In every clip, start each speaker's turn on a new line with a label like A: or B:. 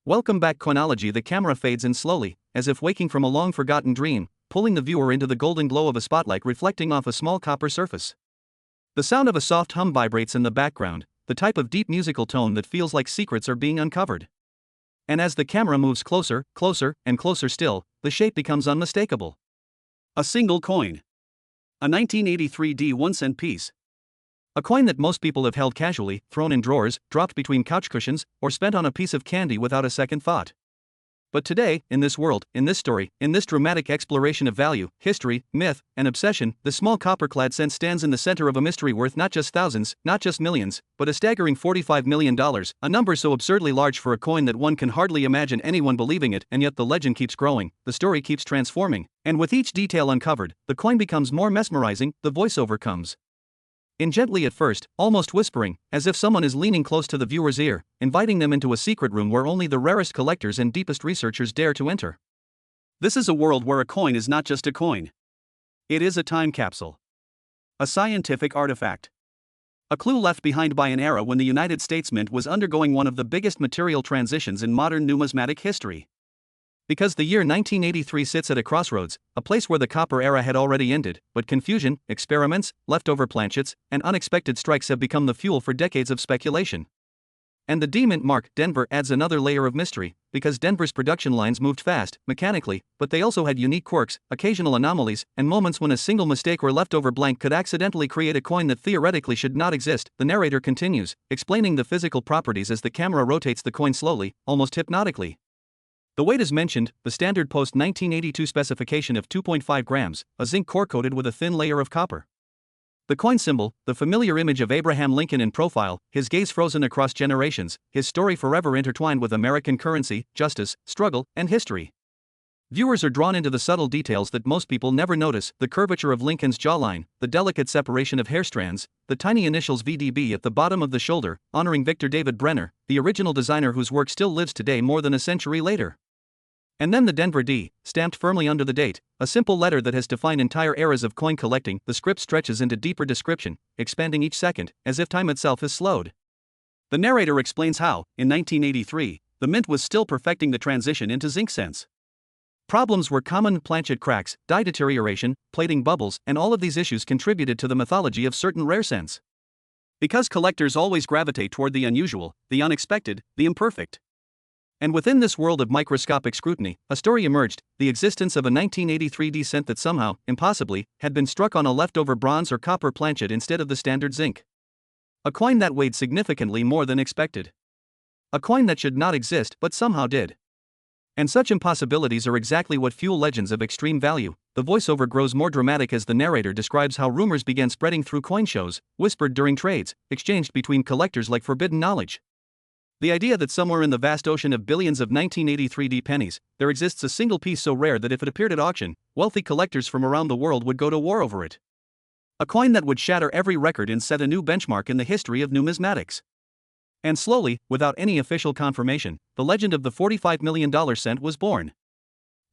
A: Welcome back, Coinology. The camera fades in slowly, as if waking from a long-forgotten dream, pulling the viewer into the golden glow of a spotlight reflecting off a small copper surface. The sound of a soft hum vibrates in the background, the type of deep musical tone that feels like secrets are being uncovered. And as the camera moves closer, and closer still, the shape becomes unmistakable. A single coin. A 1983 D 1-cent piece. A coin that most people have held casually, thrown in drawers, dropped between couch cushions, or spent on a piece of candy without a second thought. But today, in this world, in this story, in this dramatic exploration of value, history, myth, and obsession, the small copper-clad cent stands in the center of a mystery worth not just thousands, not just millions, but a staggering $45 million, a number so absurdly large for a coin that one can hardly imagine anyone believing it, and yet the legend keeps growing, the story keeps transforming, and with each detail uncovered, the coin becomes more mesmerizing, the voiceover comes in gently at first, almost whispering, as if someone is leaning close to the viewer's ear, inviting them into a secret room where only the rarest collectors and deepest researchers dare to enter. This is a world where a coin is not just a coin. It is a time capsule. A scientific artifact. A clue left behind by an era when the United States Mint was undergoing one of the biggest material transitions in modern numismatic history. Because the year 1983 sits at a crossroads, a place where the copper era had already ended, but confusion, experiments, leftover planchets, and unexpected strikes have become the fuel for decades of speculation. And the D-Mint mark, Denver, adds another layer of mystery, because Denver's production lines moved fast, mechanically, but they also had unique quirks, occasional anomalies, and moments when a single mistake or leftover blank could accidentally create a coin that theoretically should not exist. The narrator continues, explaining the physical properties as the camera rotates the coin slowly, almost hypnotically. The weight is mentioned, the standard post-1982 specification of 2.5 grams, a zinc core coated with a thin layer of copper. The coin symbol, the familiar image of Abraham Lincoln in profile, his gaze frozen across generations, his story forever intertwined with American currency, justice, struggle, and history. Viewers are drawn into the subtle details that most people never notice, the curvature of Lincoln's jawline, the delicate separation of hair strands, the tiny initials VDB at the bottom of the shoulder, honoring Victor David Brenner, the original designer whose work still lives today more than a century later. And then the Denver D, stamped firmly under the date, a simple letter that has defined entire eras of coin collecting. The script stretches into deeper description, expanding each second, as if time itself is slowed. The narrator explains how, in 1983, the Mint was still perfecting the transition into zinc cents. Problems were common: planchet cracks, die deterioration, plating bubbles, and all of these issues contributed to the mythology of certain rare cents. Because collectors always gravitate toward the unusual, the unexpected, the imperfect. And within this world of microscopic scrutiny, a story emerged, the existence of a 1983 D cent that somehow, impossibly, had been struck on a leftover bronze or copper planchet instead of the standard zinc. A coin that weighed significantly more than expected. A coin that should not exist but somehow did. And such impossibilities are exactly what fuel legends of extreme value. The voiceover grows more dramatic as the narrator describes how rumors began spreading through coin shows, whispered during trades, exchanged between collectors like forbidden knowledge. The idea that somewhere in the vast ocean of billions of 1983 D pennies, there exists a single piece so rare that if it appeared at auction, wealthy collectors from around the world would go to war over it. A coin that would shatter every record and set a new benchmark in the history of numismatics. And slowly, without any official confirmation, the legend of the $45 million cent was born.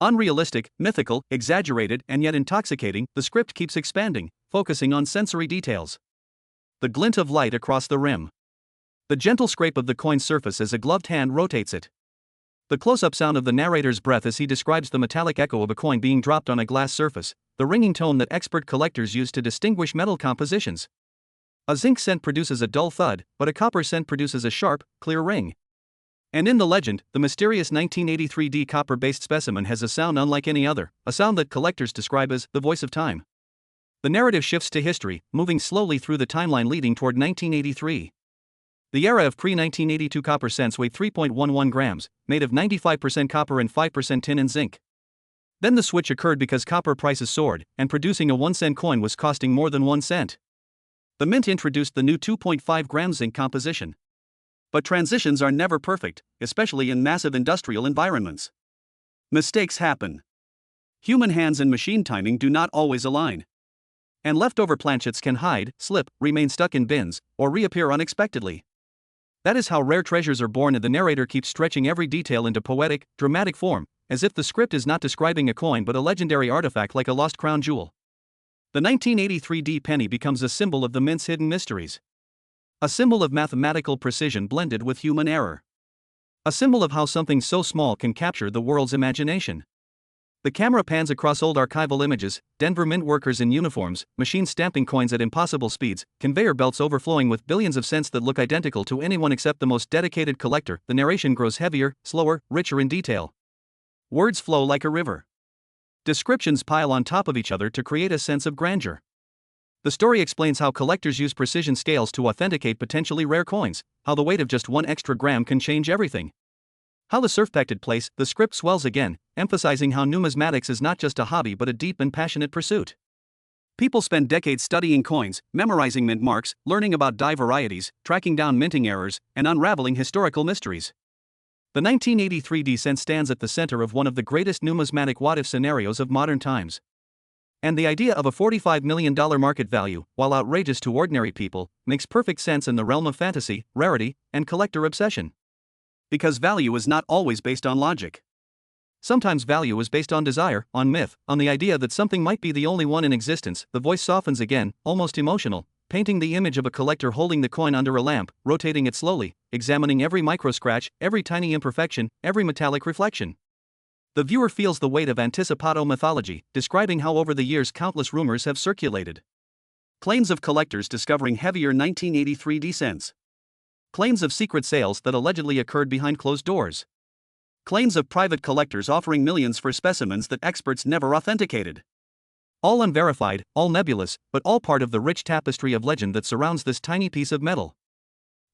A: Unrealistic, mythical, exaggerated, and yet intoxicating, the script keeps expanding, focusing on sensory details. The glint of light across the rim. The gentle scrape of the coin's surface as a gloved hand rotates it. The close-up sound of the narrator's breath as he describes the metallic echo of a coin being dropped on a glass surface, the ringing tone that expert collectors use to distinguish metal compositions. A zinc cent produces a dull thud, but a copper cent produces a sharp, clear ring. And in the legend, the mysterious 1983 D copper-based specimen has a sound unlike any other, a sound that collectors describe as the voice of time. The narrative shifts to history, moving slowly through the timeline leading toward 1983. The era of pre-1982 copper cents weighed 3.11 grams, made of 95% copper and 5% tin and zinc. Then the switch occurred because copper prices soared, and producing a 1-cent coin was costing more than 1 cent. The Mint introduced the new 2.5 gram zinc composition. But transitions are never perfect, especially in massive industrial environments. Mistakes happen. Human hands and machine timing do not always align. And leftover planchets can hide, slip, remain stuck in bins, or reappear unexpectedly. That is how rare treasures are born, and the narrator keeps stretching every detail into poetic, dramatic form, as if the script is not describing a coin but a legendary artifact like a lost crown jewel. The 1983 D penny becomes a symbol of the Mint's hidden mysteries. A symbol of mathematical precision blended with human error. A symbol of how something so small can capture the world's imagination. The camera pans across old archival images, Denver Mint workers in uniforms, machines stamping coins at impossible speeds, conveyor belts overflowing with billions of cents that look identical to anyone except the most dedicated collector. The narration grows heavier, slower, richer in detail. Words flow like a river. Descriptions pile on top of each other to create a sense of grandeur. The story explains how collectors use precision scales to authenticate potentially rare coins, how the weight of just 1 extra gram can change everything. How the surf-packed place, the script swells again, emphasizing how numismatics is not just a hobby but a deep and passionate pursuit. People spend decades studying coins, memorizing mint marks, learning about die varieties, tracking down minting errors, and unraveling historical mysteries. The 1983 descent stands at the center of one of the greatest numismatic what-if scenarios of modern times. And the idea of a $45 million market value, while outrageous to ordinary people, makes perfect sense in the realm of fantasy, rarity, and collector obsession. Because value is not always based on logic. Sometimes value is based on desire, on myth, on the idea that something might be the only one in existence. The voice softens again, almost emotional, painting the image of a collector holding the coin under a lamp, rotating it slowly, examining every micro-scratch, every tiny imperfection, every metallic reflection. The viewer feels the weight of anticipado mythology, describing how over the years countless rumors have circulated. Claims of collectors discovering heavier 1983 descents. Claims of secret sales that allegedly occurred behind closed doors. Claims of private collectors offering millions for specimens that experts never authenticated. All unverified, all nebulous, but all part of the rich tapestry of legend that surrounds this tiny piece of metal.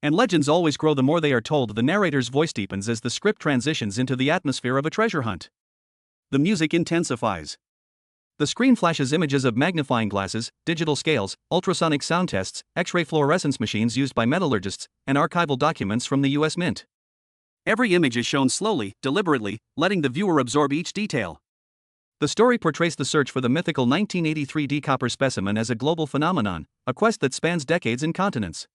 A: And legends always grow the more they are told. The narrator's voice deepens as the script transitions into the atmosphere of a treasure hunt. The music intensifies. The screen flashes images of magnifying glasses, digital scales, ultrasonic sound tests, X-ray fluorescence machines used by metallurgists, and archival documents from the US Mint. Every image is shown slowly, deliberately, letting the viewer absorb each detail. The story portrays the search for the mythical 1983 D copper specimen as a global phenomenon, a quest that spans decades and continents.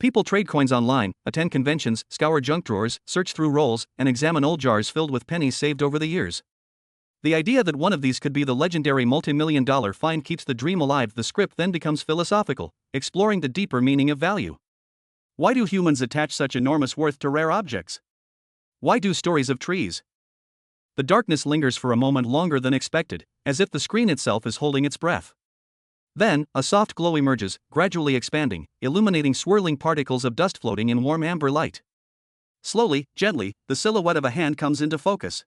A: People trade coins online, attend conventions, scour junk drawers, search through rolls, and examine old jars filled with pennies saved over the years. The idea that one of these could be the legendary multi-million-dollar find keeps the dream alive. The script then becomes philosophical, exploring the deeper meaning of value. Why do humans attach such enormous worth to rare objects? Why do stories of trees? The darkness lingers for a moment longer than expected, as if the screen itself is holding its breath. Then, a soft glow emerges, gradually expanding, illuminating swirling particles of dust floating in warm amber light. Slowly, gently, the silhouette of a hand comes into focus.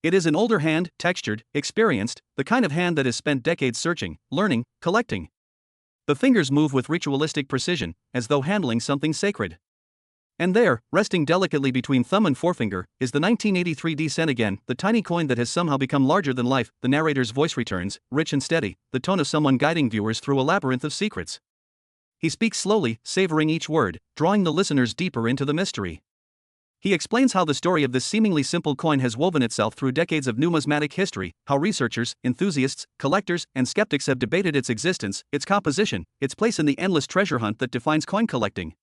A: It is an older hand, textured, experienced, the kind of hand that has spent decades searching, learning, collecting. The fingers move with ritualistic precision, as though handling something sacred. And there, resting delicately between thumb and forefinger, is the 1983 descent again, the tiny coin that has somehow become larger than life. The narrator's voice returns, rich and steady, the tone of someone guiding viewers through a labyrinth of secrets. He speaks slowly, savoring each word, drawing the listeners deeper into the mystery. He explains how the story of this seemingly simple coin has woven itself through decades of numismatic history, how researchers, enthusiasts, collectors, and skeptics have debated its existence, its composition, its place in the endless treasure hunt that defines coin collecting.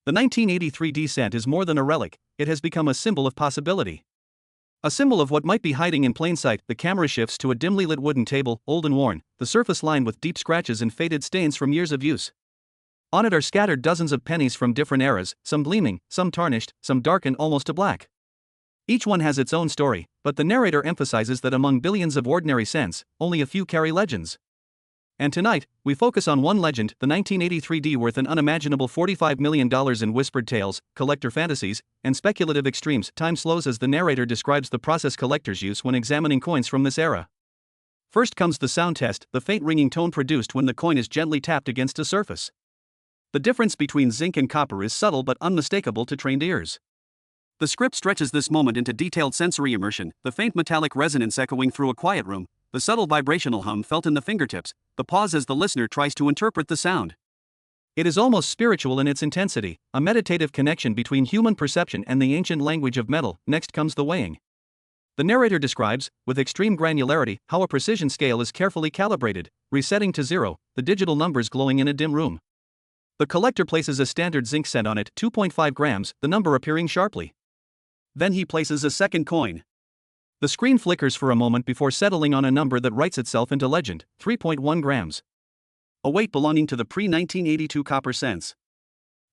A: The 1983 descent is more than a relic, it has become a symbol of possibility. A symbol of what might be hiding in plain sight. The camera shifts to a dimly lit wooden table, old and worn, the surface lined with deep scratches and faded stains from years of use. On it are scattered dozens of pennies from different eras, some gleaming, some tarnished, some darkened almost to black. Each one has its own story, but the narrator emphasizes that among billions of ordinary cents, only a few carry legends. And tonight, we focus on one legend, the 1983 D worth an unimaginable $45 million in whispered tales, collector fantasies, and speculative extremes. Time slows as the narrator describes the process collectors use when examining coins from this era. First comes the sound test, the faint ringing tone produced when the coin is gently tapped against a surface. The difference between zinc and copper is subtle but unmistakable to trained ears. The script stretches this moment into detailed sensory immersion, the faint metallic resonance echoing through a quiet room, the subtle vibrational hum felt in the fingertips, the pause as the listener tries to interpret the sound. It is almost spiritual in its intensity, a meditative connection between human perception and the ancient language of metal. Next comes the weighing. The narrator describes, with extreme granularity, how a precision scale is carefully calibrated, resetting to zero, the digital numbers glowing in a dim room. The collector places a standard zinc cent on it, 2.5 grams, the number appearing sharply. Then he places a second coin. The screen flickers for a moment before settling on a number that writes itself into legend, 3.1 grams. A weight belonging to the pre-1982 copper cents.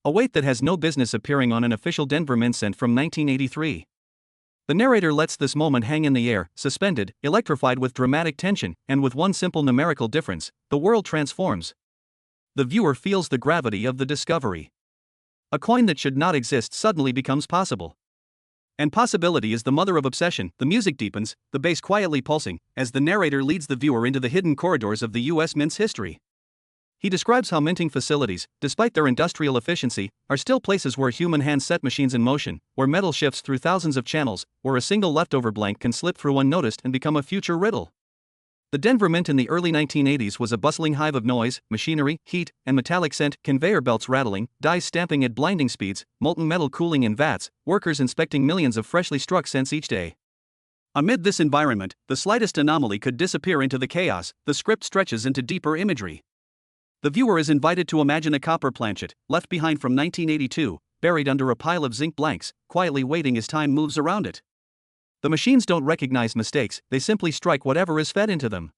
A: a weight that has no business appearing on an official Denver Mint cent from 1983. The narrator lets this moment hang in the air, suspended, electrified with dramatic tension, and with one simple numerical difference: the world transforms. The viewer feels the gravity of the discovery. A coin that should not exist suddenly becomes possible. And possibility is the mother of obsession. The music deepens, the bass quietly pulsing, as the narrator leads the viewer into the hidden corridors of the U.S. Mint's history. He describes how minting facilities, despite their industrial efficiency, are still places where human hands set machines in motion, where metal shifts through thousands of channels, where a single leftover blank can slip through unnoticed and become a future riddle. The Denver Mint in the early 1980s was a bustling hive of noise, machinery, heat, and metallic scent, conveyor belts rattling, dies stamping at blinding speeds, molten metal cooling in vats, workers inspecting millions of freshly struck cents each day. Amid this environment, the slightest anomaly could disappear into the chaos. The script stretches into deeper imagery. The viewer is invited to imagine a copper planchet, left behind from 1982, buried under a pile of zinc blanks, quietly waiting as time moves around it. The machines don't recognize mistakes, they simply strike whatever is fed into them.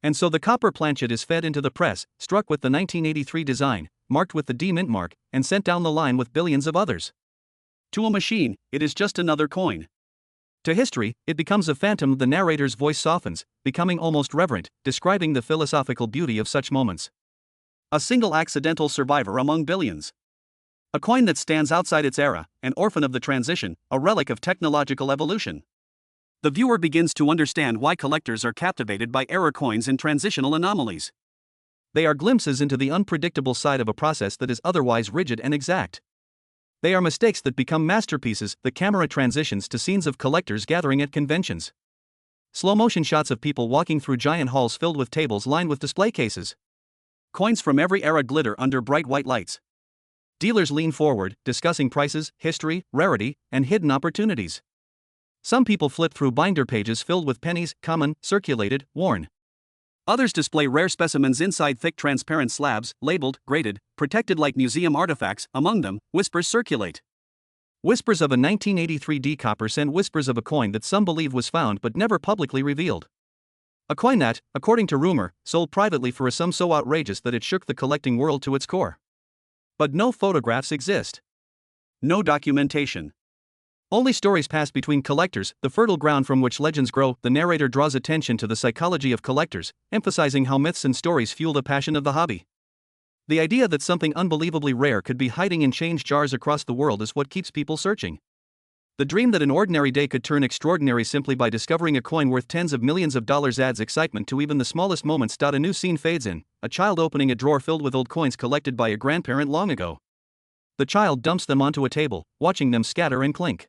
A: And so the copper planchet is fed into the press, struck with the 1983 design, marked with the D Mint mark, and sent down the line with billions of others. To a machine, it is just another coin. To history, it becomes a phantom. The narrator's voice softens, becoming almost reverent, describing the philosophical beauty of such moments. A single accidental survivor among billions. A coin that stands outside its era, an orphan of the transition, a relic of technological evolution. The viewer begins to understand why collectors are captivated by error coins and transitional anomalies. They are glimpses into the unpredictable side of a process that is otherwise rigid and exact. They are mistakes that become masterpieces. The camera transitions to scenes of collectors gathering at conventions. Slow-motion shots of people walking through giant halls filled with tables lined with display cases. Coins from every era glitter under bright white lights. Dealers lean forward, discussing prices, history, rarity, and hidden opportunities. Some people flip through binder pages filled with pennies, common, circulated, worn. Others display rare specimens inside thick transparent slabs, labeled, graded, protected like museum artifacts. Among them, whispers circulate. Whispers of a 1983 D copper cent, whispers of a coin that some believe was found but never publicly revealed. A coin that, according to rumor, sold privately for a sum so outrageous that it shook the collecting world to its core. But no photographs exist. No documentation. Only stories pass between collectors, the fertile ground from which legends grow. The narrator draws attention to the psychology of collectors, emphasizing how myths and stories fuel the passion of the hobby. The idea that something unbelievably rare could be hiding in change jars across the world is what keeps people searching. The dream that an ordinary day could turn extraordinary simply by discovering a coin worth tens of millions of dollars adds excitement to even the smallest moments. A new scene fades in, a child opening a drawer filled with old coins collected by a grandparent long ago. The child dumps them onto a table, watching them scatter and clink.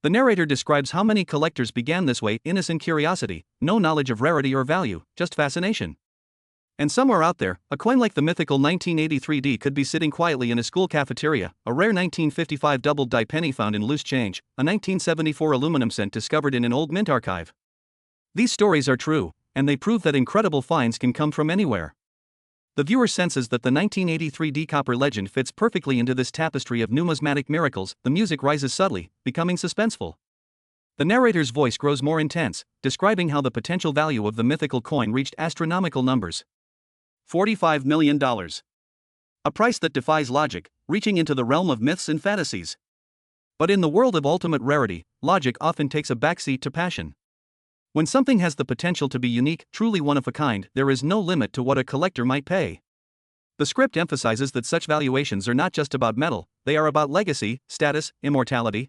A: The narrator describes how many collectors began this way: innocent curiosity, no knowledge of rarity or value, just fascination. And somewhere out there, a coin like the mythical 1983 D could be sitting quietly in a school cafeteria, a rare 1955 doubled die penny found in loose change, a 1974 aluminum cent discovered in an old mint archive. These stories are true, and they prove that incredible finds can come from anywhere. The viewer senses that the 1983 D copper legend fits perfectly into this tapestry of numismatic miracles. The music rises subtly, becoming suspenseful. The narrator's voice grows more intense, describing how the potential value of the mythical coin reached astronomical numbers. $45 million. A price that defies logic, reaching into the realm of myths and fantasies. But in the world of ultimate rarity, logic often takes a backseat to passion. When something has the potential to be unique, truly one of a kind, there is no limit to what a collector might pay. The script emphasizes that such valuations are not just about metal, they are about legacy, status, immortality.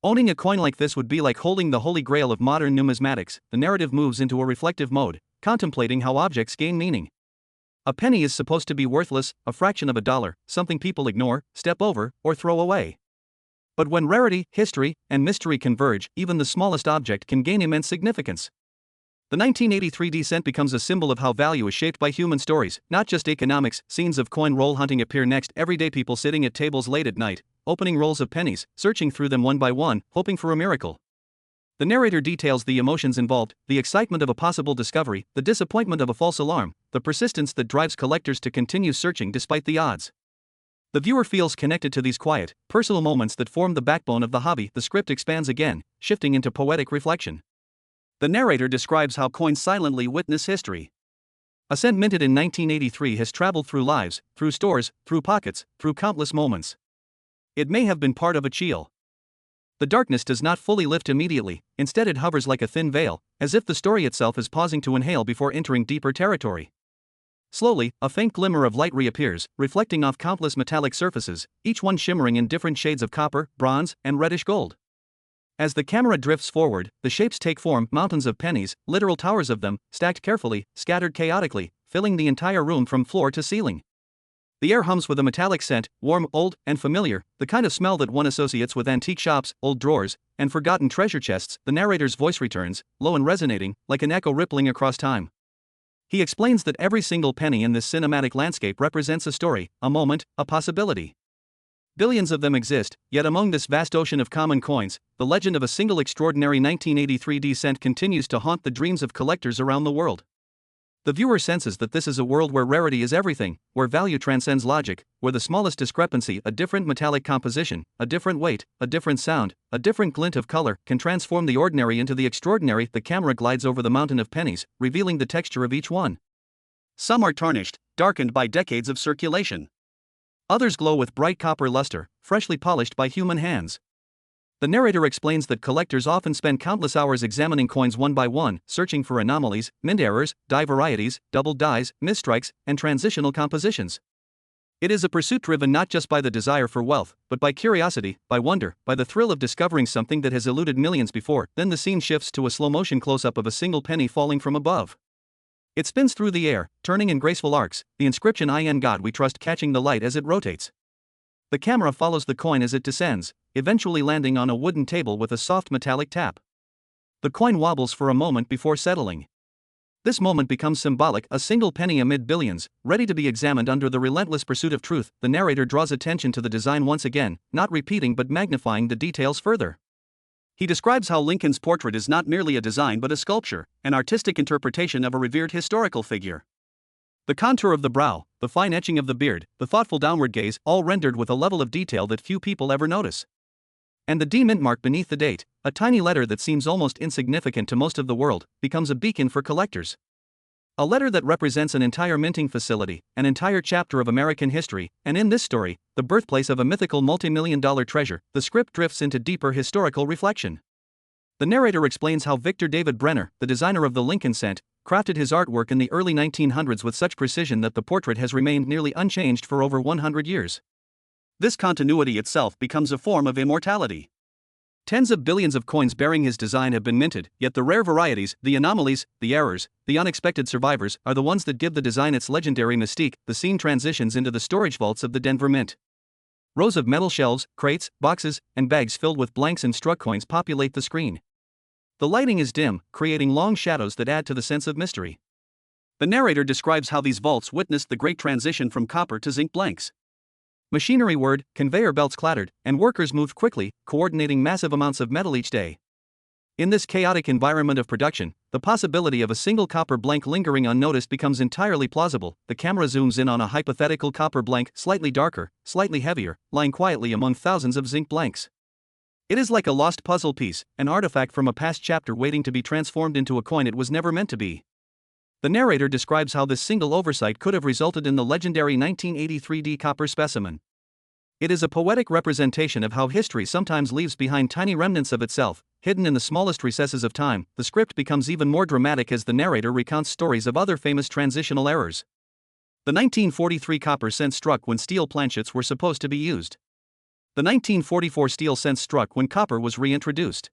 A: Owning a coin like this would be like holding the holy grail of modern numismatics. The narrative moves into a reflective mode, contemplating how objects gain meaning. A penny is supposed to be worthless, a fraction of a dollar, something people ignore, step over, or throw away. But when rarity, history, and mystery converge, even the smallest object can gain immense significance. The 1983 D cent becomes a symbol of how value is shaped by human stories, not just economics. Scenes of coin roll hunting appear next. Everyday people sitting at tables late at night, opening rolls of pennies, searching through them one by one, hoping for a miracle. The narrator details the emotions involved: the excitement of a possible discovery, the disappointment of a false alarm, the persistence that drives collectors to continue searching despite the odds. The viewer feels connected to these quiet, personal moments that form the backbone of the hobby. The script expands again, shifting into poetic reflection. The narrator describes how coins silently witness history. A cent minted in 1983 has traveled through lives, through stores, through pockets, through countless moments. It may have been part of a chill. The darkness does not fully lift immediately, instead it hovers like a thin veil, as if the story itself is pausing to inhale before entering deeper territory. Slowly, a faint glimmer of light reappears, reflecting off countless metallic surfaces, each one shimmering in different shades of copper, bronze, and reddish gold. As the camera drifts forward, the shapes take form, mountains of pennies, literal towers of them, stacked carefully, scattered chaotically, filling the entire room from floor to ceiling. The air hums with a metallic scent, warm, old, and familiar, the kind of smell that one associates with antique shops, old drawers, and forgotten treasure chests. The narrator's voice returns, low and resonating, like an echo rippling across time. He explains that every single penny in this cinematic landscape represents a story, a moment, a possibility. Billions of them exist, yet among this vast ocean of common coins, the legend of a single extraordinary 1983 cent continues to haunt the dreams of collectors around the world. The viewer senses that this is a world where rarity is everything, where value transcends logic, where the smallest discrepancy, a different metallic composition, a different weight, a different sound, a different glint of color, can transform the ordinary into the extraordinary. The camera glides over the mountain of pennies, revealing the texture of each one. Some are tarnished, darkened by decades of circulation. Others glow with bright copper luster, freshly polished by human hands. The narrator explains that collectors often spend countless hours examining coins one by one, searching for anomalies, mint errors, die varieties, doubled dies, misstrikes, and transitional compositions. It is a pursuit driven not just by the desire for wealth, but by curiosity, by wonder, by the thrill of discovering something that has eluded millions before. Then the scene shifts to a slow-motion close-up of a single penny falling from above. It spins through the air, turning in graceful arcs, the inscription "In God We Trust" catching the light as it rotates. The camera follows the coin as it descends, eventually landing on a wooden table with a soft metallic tap. The coin wobbles for a moment before settling. This moment becomes symbolic, a single penny amid billions, ready to be examined under the relentless pursuit of truth. The narrator draws attention to the design once again, not repeating but magnifying the details further. He describes how Lincoln's portrait is not merely a design but a sculpture, an artistic interpretation of a revered historical figure. The contour of the brow, the fine etching of the beard, the thoughtful downward gaze, all rendered with a level of detail that few people ever notice. And the D-mint mark beneath the date, a tiny letter that seems almost insignificant to most of the world, becomes a beacon for collectors. A letter that represents an entire minting facility, an entire chapter of American history, and in this story, the birthplace of a mythical multi-million-dollar treasure. The script drifts into deeper historical reflection. The narrator explains how Victor David Brenner, the designer of the Lincoln cent, crafted his artwork in the early 1900s with such precision that the portrait has remained nearly unchanged for over 100 years. This continuity itself becomes a form of immortality. Tens of billions of coins bearing his design have been minted, yet the rare varieties, the anomalies, the errors, the unexpected survivors, are the ones that give the design its legendary mystique. The scene transitions into the storage vaults of the Denver Mint. Rows of metal shelves, crates, boxes, and bags filled with blanks and struck coins populate the screen. The lighting is dim, creating long shadows that add to the sense of mystery. The narrator describes how these vaults witnessed the great transition from copper to zinc blanks. Machinery whirred, conveyor belts clattered, and workers moved quickly, coordinating massive amounts of metal each day. In this chaotic environment of production, the possibility of a single copper blank lingering unnoticed becomes entirely plausible. The camera zooms in on a hypothetical copper blank, slightly darker, slightly heavier, lying quietly among thousands of zinc blanks. It is like a lost puzzle piece, an artifact from a past chapter waiting to be transformed into a coin it was never meant to be. The narrator describes how this single oversight could have resulted in the legendary 1983 copper specimen. It is a poetic representation of how history sometimes leaves behind tiny remnants of itself, hidden in the smallest recesses of time. The script becomes even more dramatic as the narrator recounts stories of other famous transitional errors. The 1943 copper cent struck when steel planchets were supposed to be used. The 1944 steel cent struck when copper was reintroduced.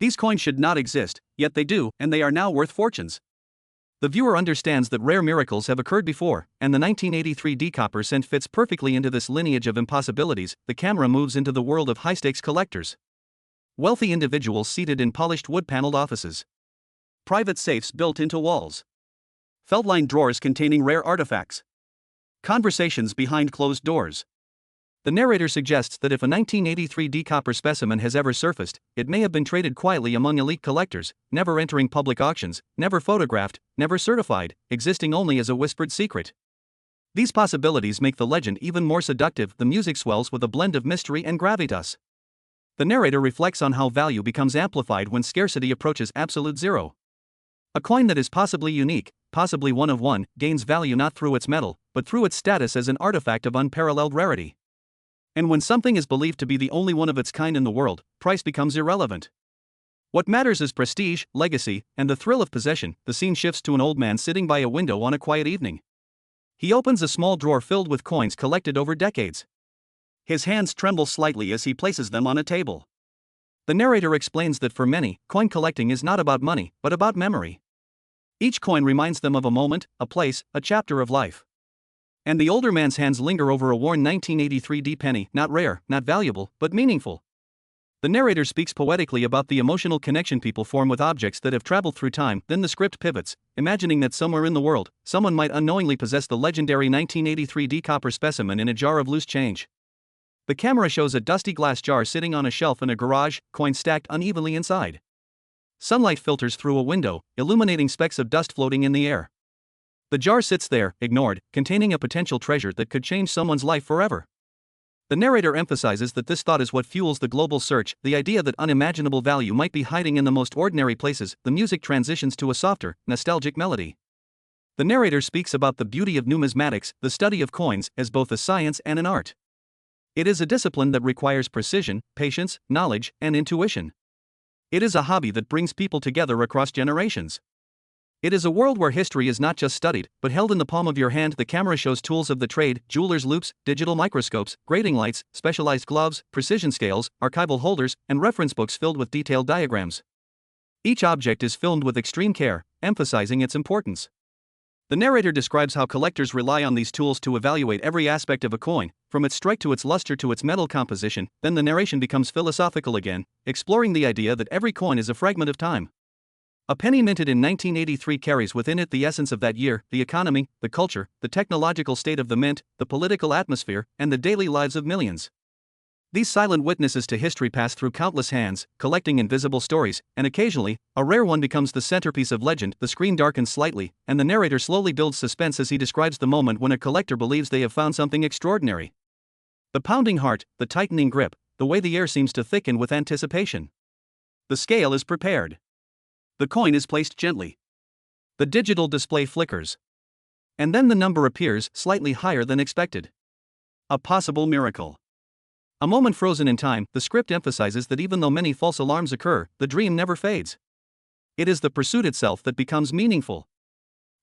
A: These coins should not exist, yet they do, and they are now worth fortunes. The viewer understands that rare miracles have occurred before, and the 1983 copper cent fits perfectly into this lineage of impossibilities. The camera moves into the world of high-stakes collectors. Wealthy individuals seated in polished wood-paneled offices. Private safes built into walls. Felt-lined drawers containing rare artifacts. Conversations behind closed doors. The narrator suggests that if a 1983 copper specimen has ever surfaced, it may have been traded quietly among elite collectors, never entering public auctions, never photographed, never certified, existing only as a whispered secret. These possibilities make the legend even more seductive. The music swells with a blend of mystery and gravitas. The narrator reflects on how value becomes amplified when scarcity approaches absolute zero. A coin that is possibly unique, possibly one of one, gains value not through its metal, but through its status as an artifact of unparalleled rarity. And when something is believed to be the only one of its kind in the world, price becomes irrelevant. What matters is prestige, legacy, and the thrill of possession. The scene shifts to an old man sitting by a window on a quiet evening. He opens a small drawer filled with coins collected over decades. His hands tremble slightly as he places them on a table. The narrator explains that for many, coin collecting is not about money, but about memory. Each coin reminds them of a moment, a place, a chapter of life. And the older man's hands linger over a worn 1983 penny, not rare, not valuable, but meaningful. The narrator speaks poetically about the emotional connection people form with objects that have traveled through time. Then the script pivots, imagining that somewhere in the world, someone might unknowingly possess the legendary 1983 copper specimen in a jar of loose change. The camera shows a dusty glass jar sitting on a shelf in a garage, coins stacked unevenly inside. Sunlight filters through a window, illuminating specks of dust floating in the air. The jar sits there, ignored, containing a potential treasure that could change someone's life forever. The narrator emphasizes that this thought is what fuels the global search, the idea that unimaginable value might be hiding in the most ordinary places. The music transitions to a softer, nostalgic melody. The narrator speaks about the beauty of numismatics, the study of coins, as both a science and an art. It is a discipline that requires precision, patience, knowledge, and intuition. It is a hobby that brings people together across generations. It is a world where history is not just studied, but held in the palm of your hand. The camera shows tools of the trade, jeweler's loupes, digital microscopes, grading lights, specialized gloves, precision scales, archival holders, and reference books filled with detailed diagrams. Each object is filmed with extreme care, emphasizing its importance. The narrator describes how collectors rely on these tools to evaluate every aspect of a coin, from its strike to its luster to its metal composition. Then the narration becomes philosophical again, exploring the idea that every coin is a fragment of time. A penny minted in 1983 carries within it the essence of that year, the economy, the culture, the technological state of the mint, the political atmosphere, and the daily lives of millions. These silent witnesses to history pass through countless hands, collecting invisible stories, and occasionally, a rare one becomes the centerpiece of legend. The screen darkens slightly, and the narrator slowly builds suspense as he describes the moment when a collector believes they have found something extraordinary. The pounding heart, the tightening grip, the way the air seems to thicken with anticipation. The scale is prepared. The coin is placed gently. The digital display flickers. And then the number appears, slightly higher than expected. A possible miracle. A moment frozen in time. The script emphasizes that even though many false alarms occur, the dream never fades. It is the pursuit itself that becomes meaningful.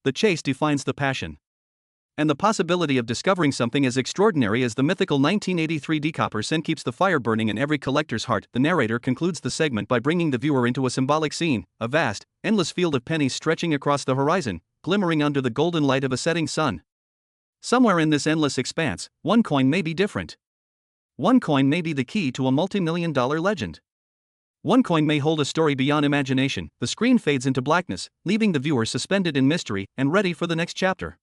A: The chase defines the passion. And the possibility of discovering something as extraordinary as the mythical 1983 copper cent keeps the fire burning in every collector's heart. The narrator concludes the segment by bringing the viewer into a symbolic scene, a vast, endless field of pennies stretching across the horizon, glimmering under the golden light of a setting sun. Somewhere in this endless expanse, one coin may be different. One coin may be the key to a multi-million-dollar legend. One coin may hold a story beyond imagination. The screen fades into blackness, leaving the viewer suspended in mystery and ready for the next chapter.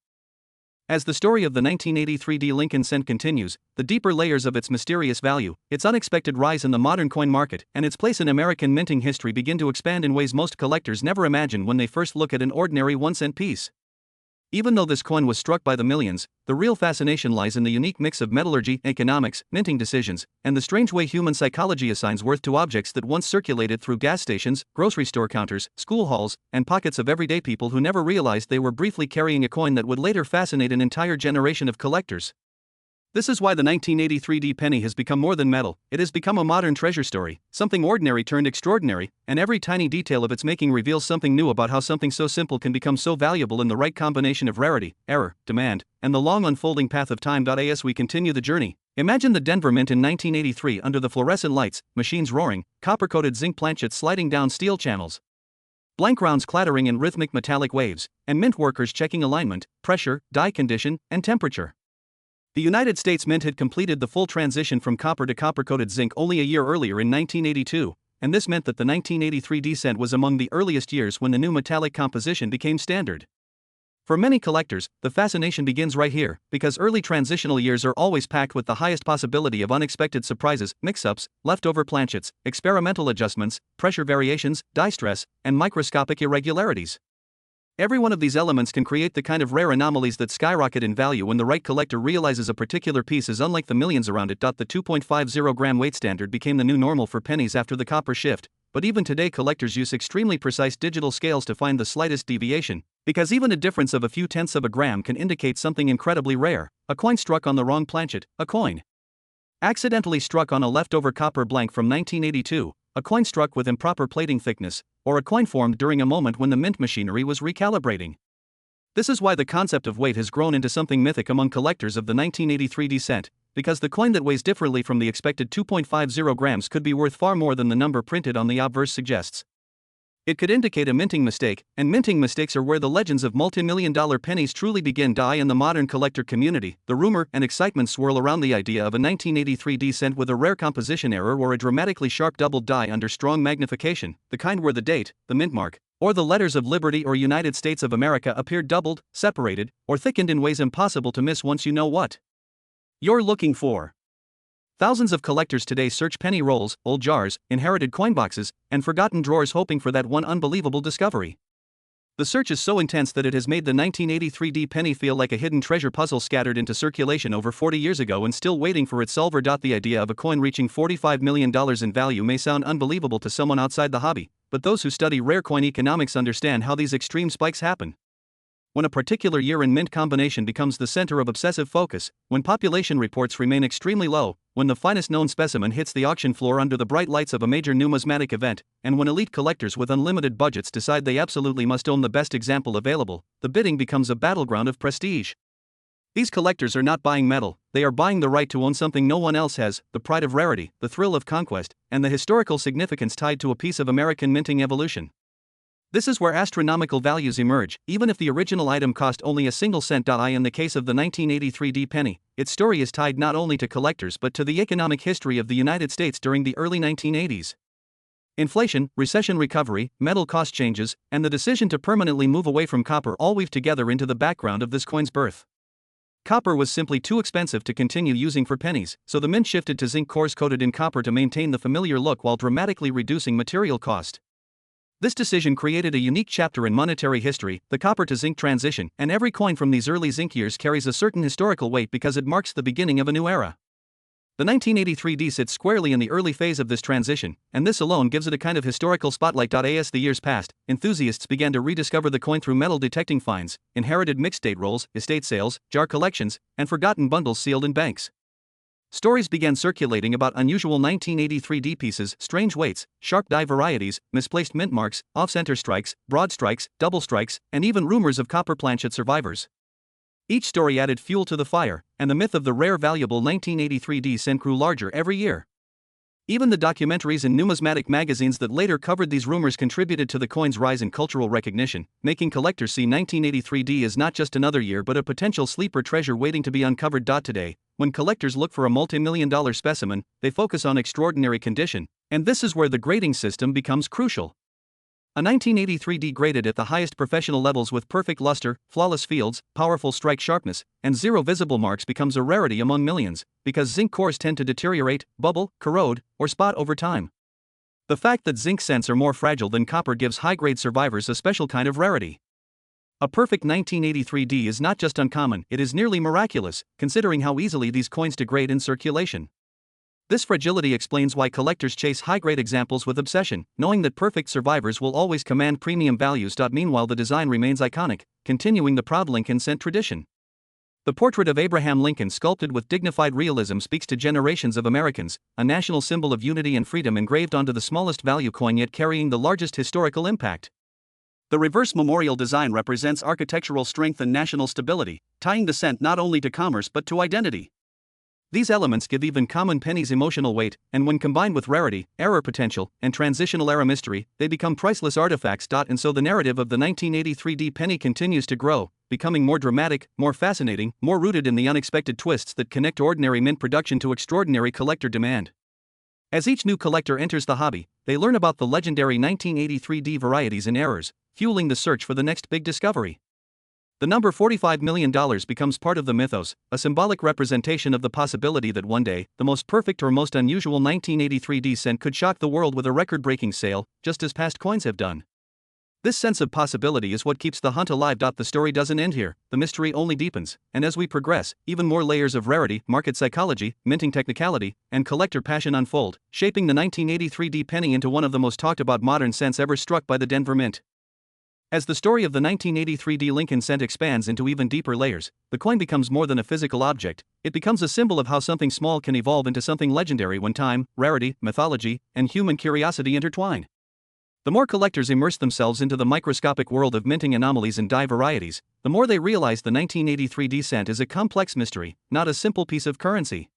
A: As the story of the 1983 Lincoln cent continues, the deeper layers of its mysterious value, its unexpected rise in the modern coin market, and its place in American minting history begin to expand in ways most collectors never imagine when they first look at an ordinary 1-cent piece. Even though this coin was struck by the millions, the real fascination lies in the unique mix of metallurgy, economics, minting decisions, and the strange way human psychology assigns worth to objects that once circulated through gas stations, grocery store counters, school halls, and pockets of everyday people who never realized they were briefly carrying a coin that would later fascinate an entire generation of collectors. This is why the 1983 penny has become more than metal. It has become a modern treasure story, something ordinary turned extraordinary, and every tiny detail of its making reveals something new about how something so simple can become so valuable in the right combination of rarity, error, demand, and the long unfolding path of time. As we continue the journey, imagine the Denver Mint in 1983 under the fluorescent lights, machines roaring, copper-coated zinc planchets sliding down steel channels, blank rounds clattering in rhythmic metallic waves, and mint workers checking alignment, pressure, die condition, and temperature. The United States Mint had completed the full transition from copper to copper-coated zinc only a year earlier in 1982, and this meant that the 1983 cent was among the earliest years when the new metallic composition became standard. For many collectors, the fascination begins right here, because early transitional years are always packed with the highest possibility of unexpected surprises, mix-ups, leftover planchets, experimental adjustments, pressure variations, die stress, and microscopic irregularities. Every one of these elements can create the kind of rare anomalies that skyrocket in value when the right collector realizes a particular piece is unlike the millions around it. The 2.50-gram weight standard became the new normal for pennies after the copper shift, but even today collectors use extremely precise digital scales to find the slightest deviation, Because even a difference of a few tenths of a gram can indicate something incredibly rare: a coin struck on the wrong planchet, a coin accidentally struck on a leftover copper blank from 1982, a coin struck with improper plating thickness, or a coin formed during a moment when the mint machinery was recalibrating. This is why the concept of weight has grown into something mythic among collectors of the 1983 descent, because the coin that weighs differently from the expected 2.50 grams could be worth far more than the number printed on the obverse suggests. It could indicate a minting mistake, and minting mistakes are where the legends of multi-million-dollar pennies truly begin. In the modern collector community, the rumor and excitement swirl around the idea of a 1983 descent with a rare composition error or a dramatically sharp doubled die under strong magnification, the kind where the date, the mint mark, or the letters of Liberty or United States of America appear doubled, separated, or thickened in ways impossible to miss once you know what you're looking for. Thousands of collectors today search penny rolls, old jars, inherited coin boxes, and forgotten drawers hoping for that one unbelievable discovery. The search is so intense that it has made the 1983 penny feel like a hidden treasure puzzle scattered into circulation over 40 years ago and still waiting for its solver. The idea of a coin reaching $45 million in value may sound unbelievable to someone outside the hobby, but those who study rare coin economics understand how these extreme spikes happen. When a particular year and mint combination becomes the center of obsessive focus, when population reports remain extremely low, when the finest known specimen hits the auction floor under the bright lights of a major numismatic event, and when elite collectors with unlimited budgets decide they absolutely must own the best example available, the bidding becomes a battleground of prestige. These collectors are not buying metal, they are buying the right to own something no one else has, the pride of rarity, the thrill of conquest, and the historical significance tied to a piece of American minting evolution. This is where astronomical values emerge, even if the original item cost only a single cent. In the case of the 1983 penny, its story is tied not only to collectors but to the economic history of the United States during the early 1980s. Inflation, recession recovery, metal cost changes, and the decision to permanently move away from copper all weave together into the background of this coin's birth. Copper was simply too expensive to continue using for pennies, so the mint shifted to zinc cores coated in copper to maintain the familiar look while dramatically reducing material cost. This decision created a unique chapter in monetary history, the copper to zinc transition, and every coin from these early zinc years carries a certain historical weight because it marks the beginning of a new era. The 1983 sits squarely in the early phase of this transition, and this alone gives it a kind of historical spotlight. As the years passed, enthusiasts began to rediscover the coin through metal detecting finds, inherited mixed date rolls, estate sales, jar collections, and forgotten bundles sealed in banks. Stories began circulating about unusual 1983 pieces, strange weights, sharp die varieties, misplaced mint marks, off-center strikes, broad strikes, double strikes, and even rumors of copper planchet survivors. Each story added fuel to the fire, and the myth of the rare valuable 1983 cent grew larger every year. Even the documentaries and numismatic magazines that later covered these rumors contributed to the coin's rise in cultural recognition, making collectors see 1983 as not just another year but a potential sleeper treasure waiting to be uncovered. Today, when collectors look for a multi-million-dollar specimen, they focus on extraordinary condition, and this is where the grading system becomes crucial. A 1983 graded at the highest professional levels with perfect luster, flawless fields, powerful strike sharpness, and zero visible marks becomes a rarity among millions, because zinc cores tend to deteriorate, bubble, corrode, or spot over time. The fact that zinc cents are more fragile than copper gives high-grade survivors a special kind of rarity. A perfect 1983 is not just uncommon, it is nearly miraculous, considering how easily these coins degrade in circulation. This fragility explains why collectors chase high-grade examples with obsession, knowing that perfect survivors will always command premium values. Meanwhile, the design remains iconic, continuing the proud Lincoln cent tradition. The portrait of Abraham Lincoln, sculpted with dignified realism, speaks to generations of Americans, a national symbol of unity and freedom engraved onto the smallest value coin yet carrying the largest historical impact. The reverse memorial design represents architectural strength and national stability, tying the cent not only to commerce but to identity. These elements give even common pennies emotional weight, and when combined with rarity, error potential, and transitional era mystery, they become priceless artifacts. And so the narrative of the 1983 penny continues to grow, becoming more dramatic, more fascinating, more rooted in the unexpected twists that connect ordinary mint production to extraordinary collector demand. As each new collector enters the hobby, they learn about the legendary 1983 varieties and errors, fueling the search for the next big discovery. The number $45 million becomes part of the mythos, a symbolic representation of the possibility that one day, the most perfect or most unusual 1983 cent could shock the world with a record-breaking sale, just as past coins have done. This sense of possibility is what keeps the hunt alive. The story doesn't end here, the mystery only deepens, and as we progress, even more layers of rarity, market psychology, minting technicality, and collector passion unfold, shaping the 1983 penny into one of the most talked about modern cents ever struck by the Denver Mint. As the story of the 1983 Lincoln cent expands into even deeper layers, the coin becomes more than a physical object, it becomes a symbol of how something small can evolve into something legendary when time, rarity, mythology, and human curiosity intertwine. The more collectors immerse themselves into the microscopic world of minting anomalies and die varieties, the more they realize the 1983 cent is a complex mystery, not a simple piece of currency.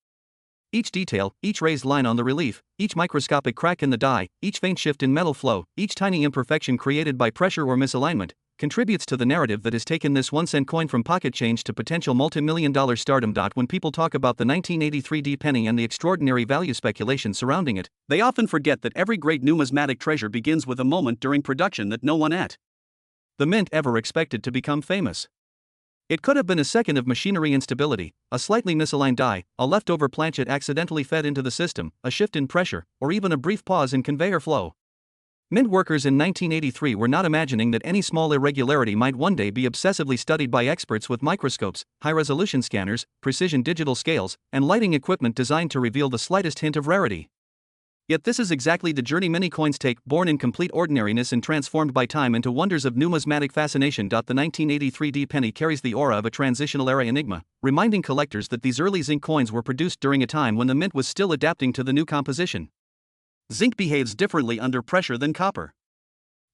A: Each detail, each raised line on the relief, each microscopic crack in the die, each faint shift in metal flow, each tiny imperfection created by pressure or misalignment, contributes to the narrative that has taken this 1-cent coin from pocket change to potential multi-million-dollar stardom. When people talk about the 1983 penny and the extraordinary value speculation surrounding it, they often forget that every great numismatic treasure begins with a moment during production that no one at the mint ever expected to become famous. It could have been a second of machinery instability, a slightly misaligned die, a leftover planchet accidentally fed into the system, a shift in pressure, or even a brief pause in conveyor flow. Mint workers in 1983 were not imagining that any small irregularity might one day be obsessively studied by experts with microscopes, high-resolution scanners, precision digital scales, and lighting equipment designed to reveal the slightest hint of rarity. Yet this is exactly the journey many coins take, born in complete ordinariness and transformed by time into wonders of numismatic fascination. The 1983 penny carries the aura of a transitional era enigma, reminding collectors that these early zinc coins were produced during a time when the mint was still adapting to the new composition. Zinc behaves differently under pressure than copper.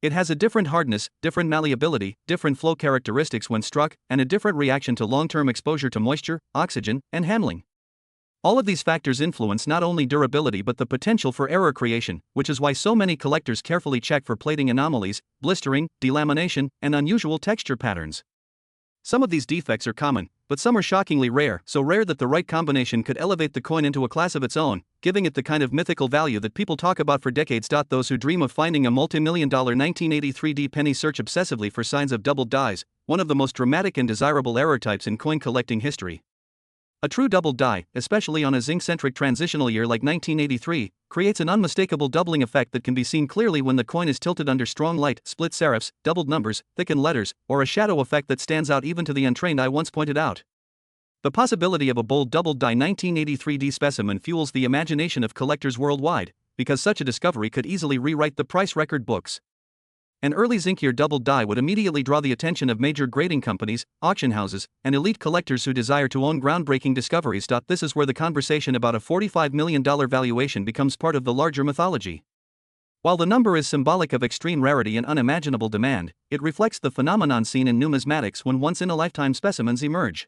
A: It has a different hardness, different malleability, different flow characteristics when struck, and a different reaction to long-term exposure to moisture, oxygen, and handling. All of these factors influence not only durability but the potential for error creation, which is why so many collectors carefully check for plating anomalies, blistering, delamination, and unusual texture patterns. Some of these defects are common, but some are shockingly rare, so rare that the right combination could elevate the coin into a class of its own, giving it the kind of mythical value that people talk about for decades. Those who dream of finding a multi-million-dollar 1983 penny search obsessively for signs of doubled dies, one of the most dramatic and desirable error types in coin collecting history. A true doubled die, especially on a zinc-centric transitional year like 1983, creates an unmistakable doubling effect that can be seen clearly when the coin is tilted under strong light, split serifs, doubled numbers, thickened letters, or a shadow effect that stands out even to the untrained eye. Once pointed out, the possibility of a bold doubled die 1983 specimen fuels the imagination of collectors worldwide, because such a discovery could easily rewrite the price record books. An early zinc-year doubled die would immediately draw the attention of major grading companies, auction houses, and elite collectors who desire to own groundbreaking discoveries. This is where the conversation about a $45 million valuation becomes part of the larger mythology. While the number is symbolic of extreme rarity and unimaginable demand, it reflects the phenomenon seen in numismatics when once-in-a-lifetime specimens emerge.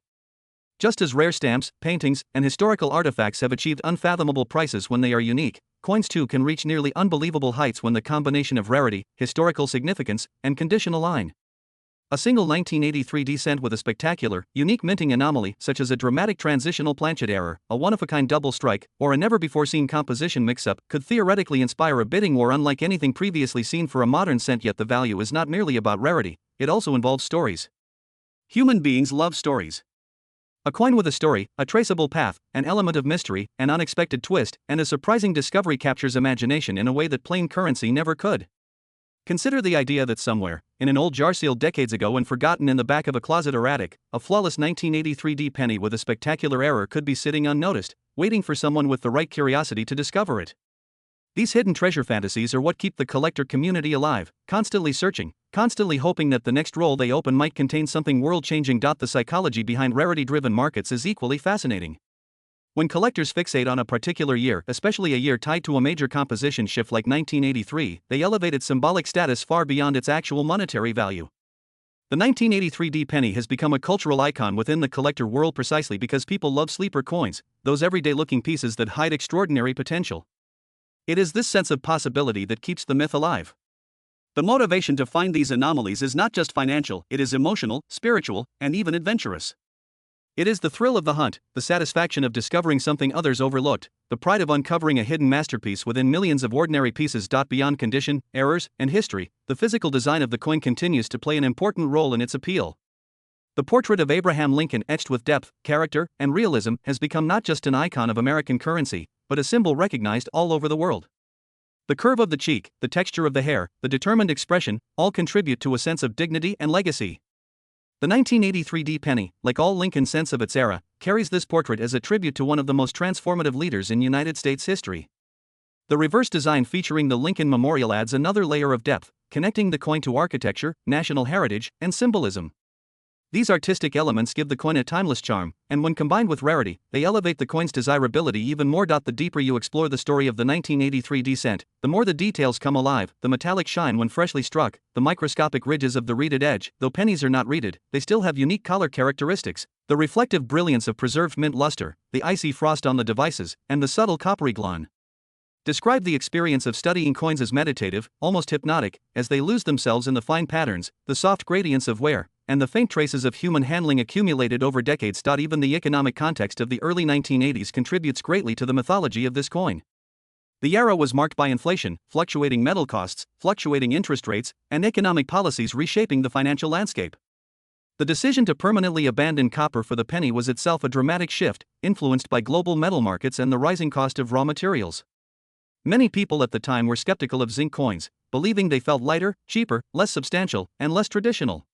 A: Just as rare stamps, paintings, and historical artifacts have achieved unfathomable prices when they are unique, coins too can reach nearly unbelievable heights when the combination of rarity, historical significance, and condition align. A single 1983 cent with a spectacular, unique minting anomaly such as a dramatic transitional planchet error, a one-of-a-kind double strike, or a never-before-seen composition mix-up could theoretically inspire a bidding war unlike anything previously seen for a modern cent. Yet the value is not merely about rarity, it also involves stories. Human beings love stories. A coin with a story, a traceable path, an element of mystery, an unexpected twist, and a surprising discovery captures imagination in a way that plain currency never could. Consider the idea that somewhere, in an old jar sealed decades ago and forgotten in the back of a closet or attic, a flawless 1983 penny with a spectacular error could be sitting unnoticed, waiting for someone with the right curiosity to discover it. These hidden treasure fantasies are what keep the collector community alive, constantly searching, constantly hoping that the next roll they open might contain something world-changing. The psychology behind rarity-driven markets is equally fascinating. When collectors fixate on a particular year, especially a year tied to a major composition shift like 1983, they elevate its symbolic status far beyond its actual monetary value. The 1983 penny has become a cultural icon within the collector world precisely because people love sleeper coins, those everyday-looking pieces that hide extraordinary potential. It is this sense of possibility that keeps the myth alive. The motivation to find these anomalies is not just financial, it is emotional, spiritual, and even adventurous. It is the thrill of the hunt, the satisfaction of discovering something others overlooked, the pride of uncovering a hidden masterpiece within millions of ordinary pieces. Beyond condition, errors, and history, the physical design of the coin continues to play an important role in its appeal. The portrait of Abraham Lincoln, etched with depth, character, and realism, has become not just an icon of American currency, but a symbol recognized all over the world. The curve of the cheek, the texture of the hair, the determined expression, all contribute to a sense of dignity and legacy. The 1983 penny, like all Lincoln cents of its era, carries this portrait as a tribute to one of the most transformative leaders in United States history. The reverse design featuring the Lincoln Memorial adds another layer of depth, connecting the coin to architecture, national heritage, and symbolism. These artistic elements give the coin a timeless charm, and when combined with rarity, they elevate the coin's desirability even more. The deeper you explore the story of the 1983 descent, the more the details come alive: the metallic shine when freshly struck, the microscopic ridges of the reeded edge. Though pennies are not reeded, they still have unique color characteristics: the reflective brilliance of preserved mint luster, the icy frost on the devices, and the subtle coppery glon. Describe the experience of studying coins as meditative, almost hypnotic, as they lose themselves in the fine patterns, the soft gradients of wear, and the faint traces of human handling accumulated over decades. Even the economic context of the early 1980s contributes greatly to the mythology of this coin. The era was marked by inflation, fluctuating metal costs, fluctuating interest rates, and economic policies reshaping the financial landscape. The decision to permanently abandon copper for the penny was itself a dramatic shift, influenced by global metal markets and the rising cost of raw materials. Many people at the time were skeptical of zinc coins, believing they felt lighter, cheaper, less substantial, and less traditional.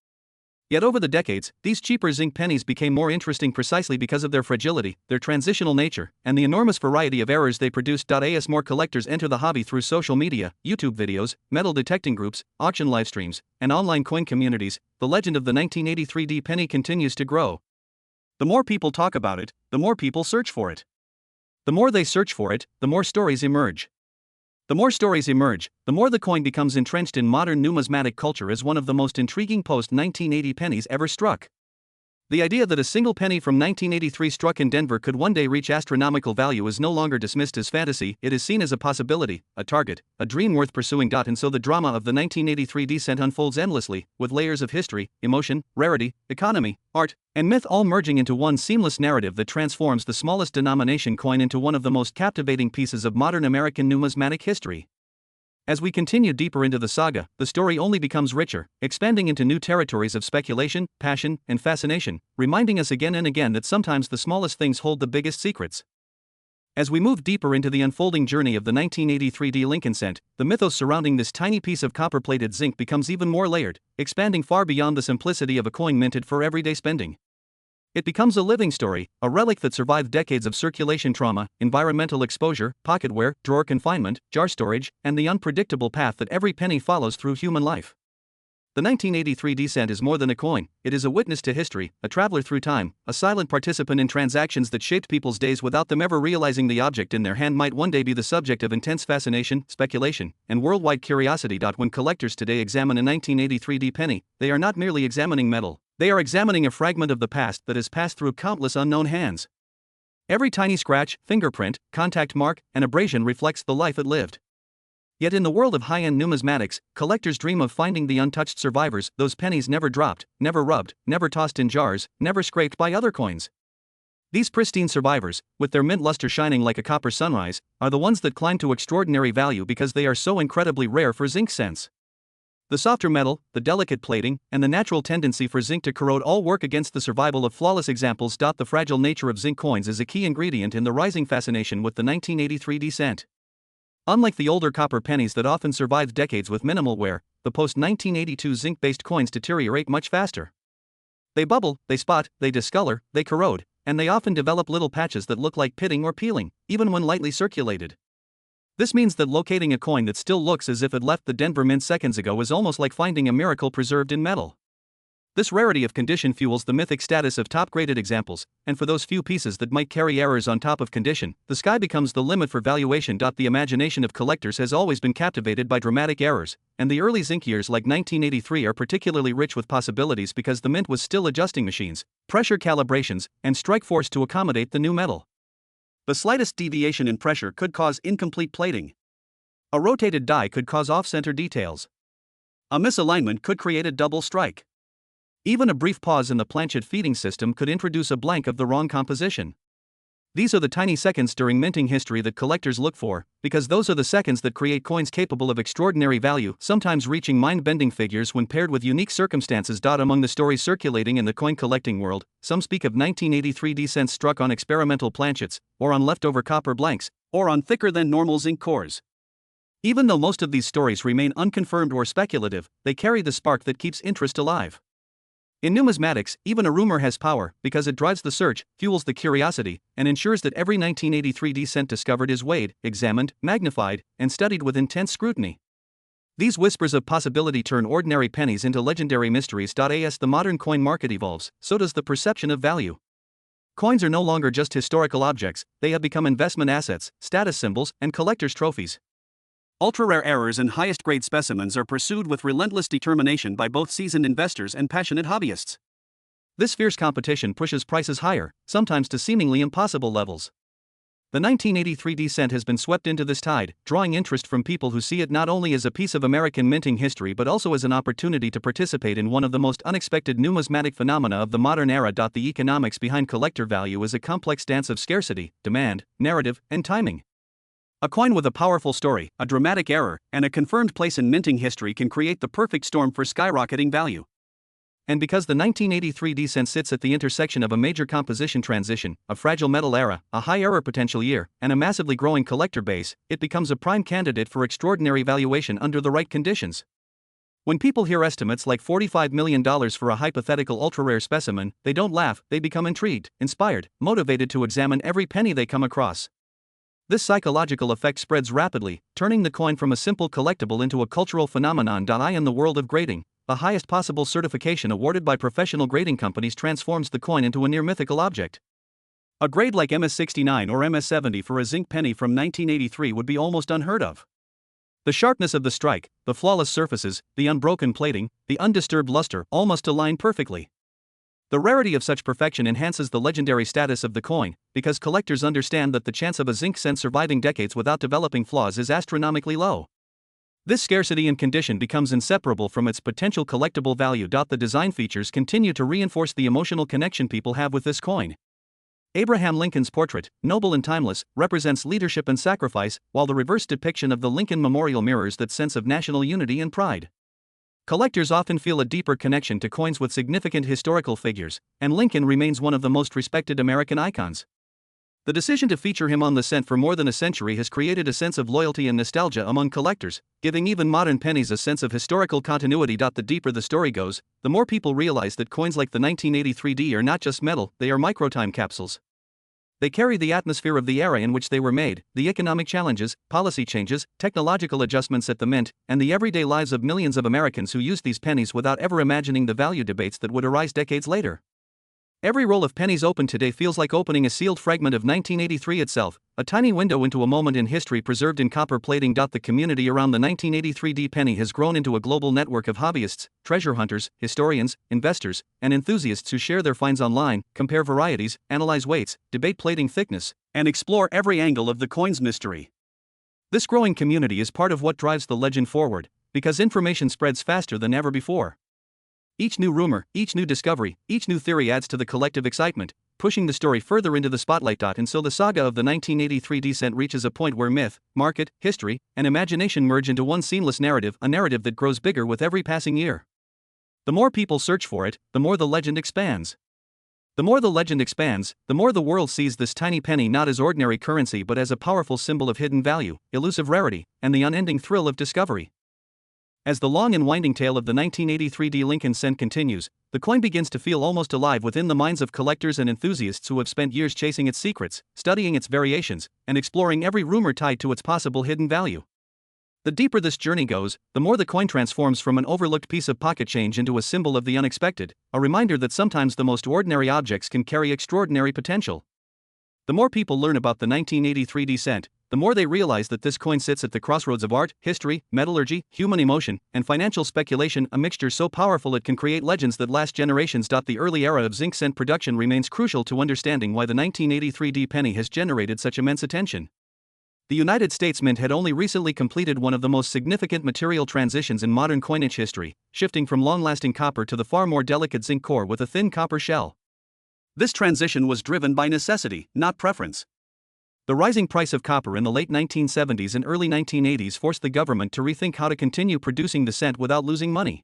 A: Yet over the decades, these cheaper zinc pennies became more interesting precisely because of their fragility, their transitional nature, and the enormous variety of errors they produced. As more collectors enter the hobby through social media, YouTube videos, metal detecting groups, auction livestreams, and online coin communities, the legend of the 1983 penny continues to grow. The more people talk about it, the more people search for it. The more they search for it, the more stories emerge. The more stories emerge, the more the coin becomes entrenched in modern numismatic culture as one of the most intriguing post-1980 pennies ever struck. The idea that a single penny from 1983 struck in Denver could one day reach astronomical value is no longer dismissed as fantasy. It is seen as a possibility, a target, a dream worth pursuing. And so the drama of the 1983 descent unfolds endlessly, with layers of history, emotion, rarity, economy, art, and myth all merging into one seamless narrative that transforms the smallest denomination coin into one of the most captivating pieces of modern American numismatic history. As we continue deeper into the saga, the story only becomes richer, expanding into new territories of speculation, passion, and fascination, reminding us again and again that sometimes the smallest things hold the biggest secrets. As we move deeper into the unfolding journey of the 1983 Lincoln cent, the mythos surrounding this tiny piece of copper-plated zinc becomes even more layered, expanding far beyond the simplicity of a coin minted for everyday spending. It becomes a living story, a relic that survived decades of circulation trauma, environmental exposure, pocket wear, drawer confinement, jar storage, and the unpredictable path that every penny follows through human life. The 1983 descent is more than a coin. It is a witness to history, a traveler through time, a silent participant in transactions that shaped people's days without them ever realizing the object in their hand might one day be the subject of intense fascination, speculation, and worldwide curiosity. When collectors today examine a 1983 penny, they are not merely examining metal. They are examining a fragment of the past that has passed through countless unknown hands. Every tiny scratch, fingerprint, contact mark, and abrasion reflects the life it lived. Yet in the world of high-end numismatics, collectors dream of finding the untouched survivors, those pennies never dropped, never rubbed, never tossed in jars, never scraped by other coins. These pristine survivors, with their mint luster shining like a copper sunrise, are the ones that climb to extraordinary value because they are so incredibly rare for zinc cents. The softer metal, the delicate plating, and the natural tendency for zinc to corrode all work against the survival of flawless examples. The fragile nature of zinc coins is a key ingredient in the rising fascination with the 1983 descent. Unlike the older copper pennies that often survived decades with minimal wear, the post-1982 zinc-based coins deteriorate much faster. They bubble, they spot, they discolor, they corrode, and they often develop little patches that look like pitting or peeling, even when lightly circulated. This means that locating a coin that still looks as if it left the Denver Mint seconds ago is almost like finding a miracle preserved in metal. This rarity of condition fuels the mythic status of top-graded examples, and for those few pieces that might carry errors on top of condition, the sky becomes the limit for valuation. The imagination of collectors has always been captivated by dramatic errors, and the early zinc years like 1983 are particularly rich with possibilities because the mint was still adjusting machines, pressure calibrations, and strike force to accommodate the new metal. The slightest deviation in pressure could cause incomplete plating. A rotated die could cause off-center details. A misalignment could create a double strike. Even a brief pause in the planchet feeding system could introduce a blank of the wrong composition. These are the tiny seconds during minting history that collectors look for, because those are the seconds that create coins capable of extraordinary value, sometimes reaching mind-bending figures when paired with unique circumstances. Among the stories circulating in the coin collecting world, some speak of 1983 descents struck on experimental planchets, or on leftover copper blanks, or on thicker-than-normal zinc cores. Even though most of these stories remain unconfirmed or speculative, they carry the spark that keeps interest alive. In numismatics, even a rumor has power because it drives the search, fuels the curiosity, and ensures that every 1983 descent discovered is weighed, examined, magnified, and studied with intense scrutiny. These whispers of possibility turn ordinary pennies into legendary mysteries. As the modern coin market evolves, so does the perception of value. Coins are no longer just historical objects, they have become investment assets, status symbols, and collector's trophies. Ultra-rare errors and highest-grade specimens are pursued with relentless determination by both seasoned investors and passionate hobbyists. This fierce competition pushes prices higher, sometimes to seemingly impossible levels. The 1983 descent has been swept into this tide, drawing interest from people who see it not only as a piece of American minting history but also as an opportunity to participate in one of the most unexpected numismatic phenomena of the modern era. The economics behind collector value is a complex dance of scarcity, demand, narrative, and timing. A coin with a powerful story, a dramatic error, and a confirmed place in minting history can create the perfect storm for skyrocketing value. And because the 1983 descent sits at the intersection of a major composition transition, a fragile metal era, a high error potential year, and a massively growing collector base, it becomes a prime candidate for extraordinary valuation under the right conditions. When people hear estimates like $45 million for a hypothetical ultra-rare specimen, they don't laugh, they become intrigued, inspired, motivated to examine every penny they come across. This psychological effect spreads rapidly, turning the coin from a simple collectible into a cultural phenomenon. In the world of grading, the highest possible certification awarded by professional grading companies transforms the coin into a near-mythical object. A grade like MS69 or MS70 for a zinc penny from 1983 would be almost unheard of. The sharpness of the strike, the flawless surfaces, the unbroken plating, the undisturbed luster all must align perfectly. The rarity of such perfection enhances the legendary status of the coin, because collectors understand that the chance of a zinc cent surviving decades without developing flaws is astronomically low. This scarcity and condition becomes inseparable from its potential collectible value. The design features continue to reinforce the emotional connection people have with this coin. Abraham Lincoln's portrait, noble and timeless, represents leadership and sacrifice, while the reverse depiction of the Lincoln Memorial mirrors that sense of national unity and pride. Collectors often feel a deeper connection to coins with significant historical figures, and Lincoln remains one of the most respected American icons. The decision to feature him on the cent for more than a century has created a sense of loyalty and nostalgia among collectors, giving even modern pennies a sense of historical continuity. The deeper the story goes, the more people realize that coins like the 1983D are not just metal, they are microtime capsules. They carry the atmosphere of the era in which they were made, the economic challenges, policy changes, technological adjustments at the mint, and the everyday lives of millions of Americans who used these pennies without ever imagining the value debates that would arise decades later. Every roll of pennies opened today feels like opening a sealed fragment of 1983 itself, a tiny window into a moment in history preserved in copper plating. The community around the 1983D penny has grown into a global network of hobbyists, treasure hunters, historians, investors, and enthusiasts who share their finds online, compare varieties, analyze weights, debate plating thickness, and explore every angle of the coin's mystery. This growing community is part of what drives the legend forward, because information spreads faster than ever before. Each new rumor, each new discovery, each new theory adds to the collective excitement, pushing the story further into the spotlight. And so the saga of the 1983 descent reaches a point where myth, market, history, and imagination merge into one seamless narrative, a narrative that grows bigger with every passing year. The more people search for it, the more the legend expands. The more the legend expands, the more the world sees this tiny penny not as ordinary currency but as a powerful symbol of hidden value, elusive rarity, and the unending thrill of discovery. As the long and winding tale of the 1983D Lincoln cent continues, the coin begins to feel almost alive within the minds of collectors and enthusiasts who have spent years chasing its secrets, studying its variations, and exploring every rumor tied to its possible hidden value. The deeper this journey goes, the more the coin transforms from an overlooked piece of pocket change into a symbol of the unexpected, a reminder that sometimes the most ordinary objects can carry extraordinary potential. The more people learn about the 1983 descent, the more they realize that this coin sits at the crossroads of art, history, metallurgy, human emotion, and financial speculation, a mixture so powerful it can create legends that last generations. The early era of zinc cent production remains crucial to understanding why the 1983D penny has generated such immense attention. The United States Mint had only recently completed one of the most significant material transitions in modern coinage history, shifting from long-lasting copper to the far more delicate zinc core with a thin copper shell. This transition was driven by necessity, not preference. The rising price of copper in the late 1970s and early 1980s forced the government to rethink how to continue producing the cent without losing money.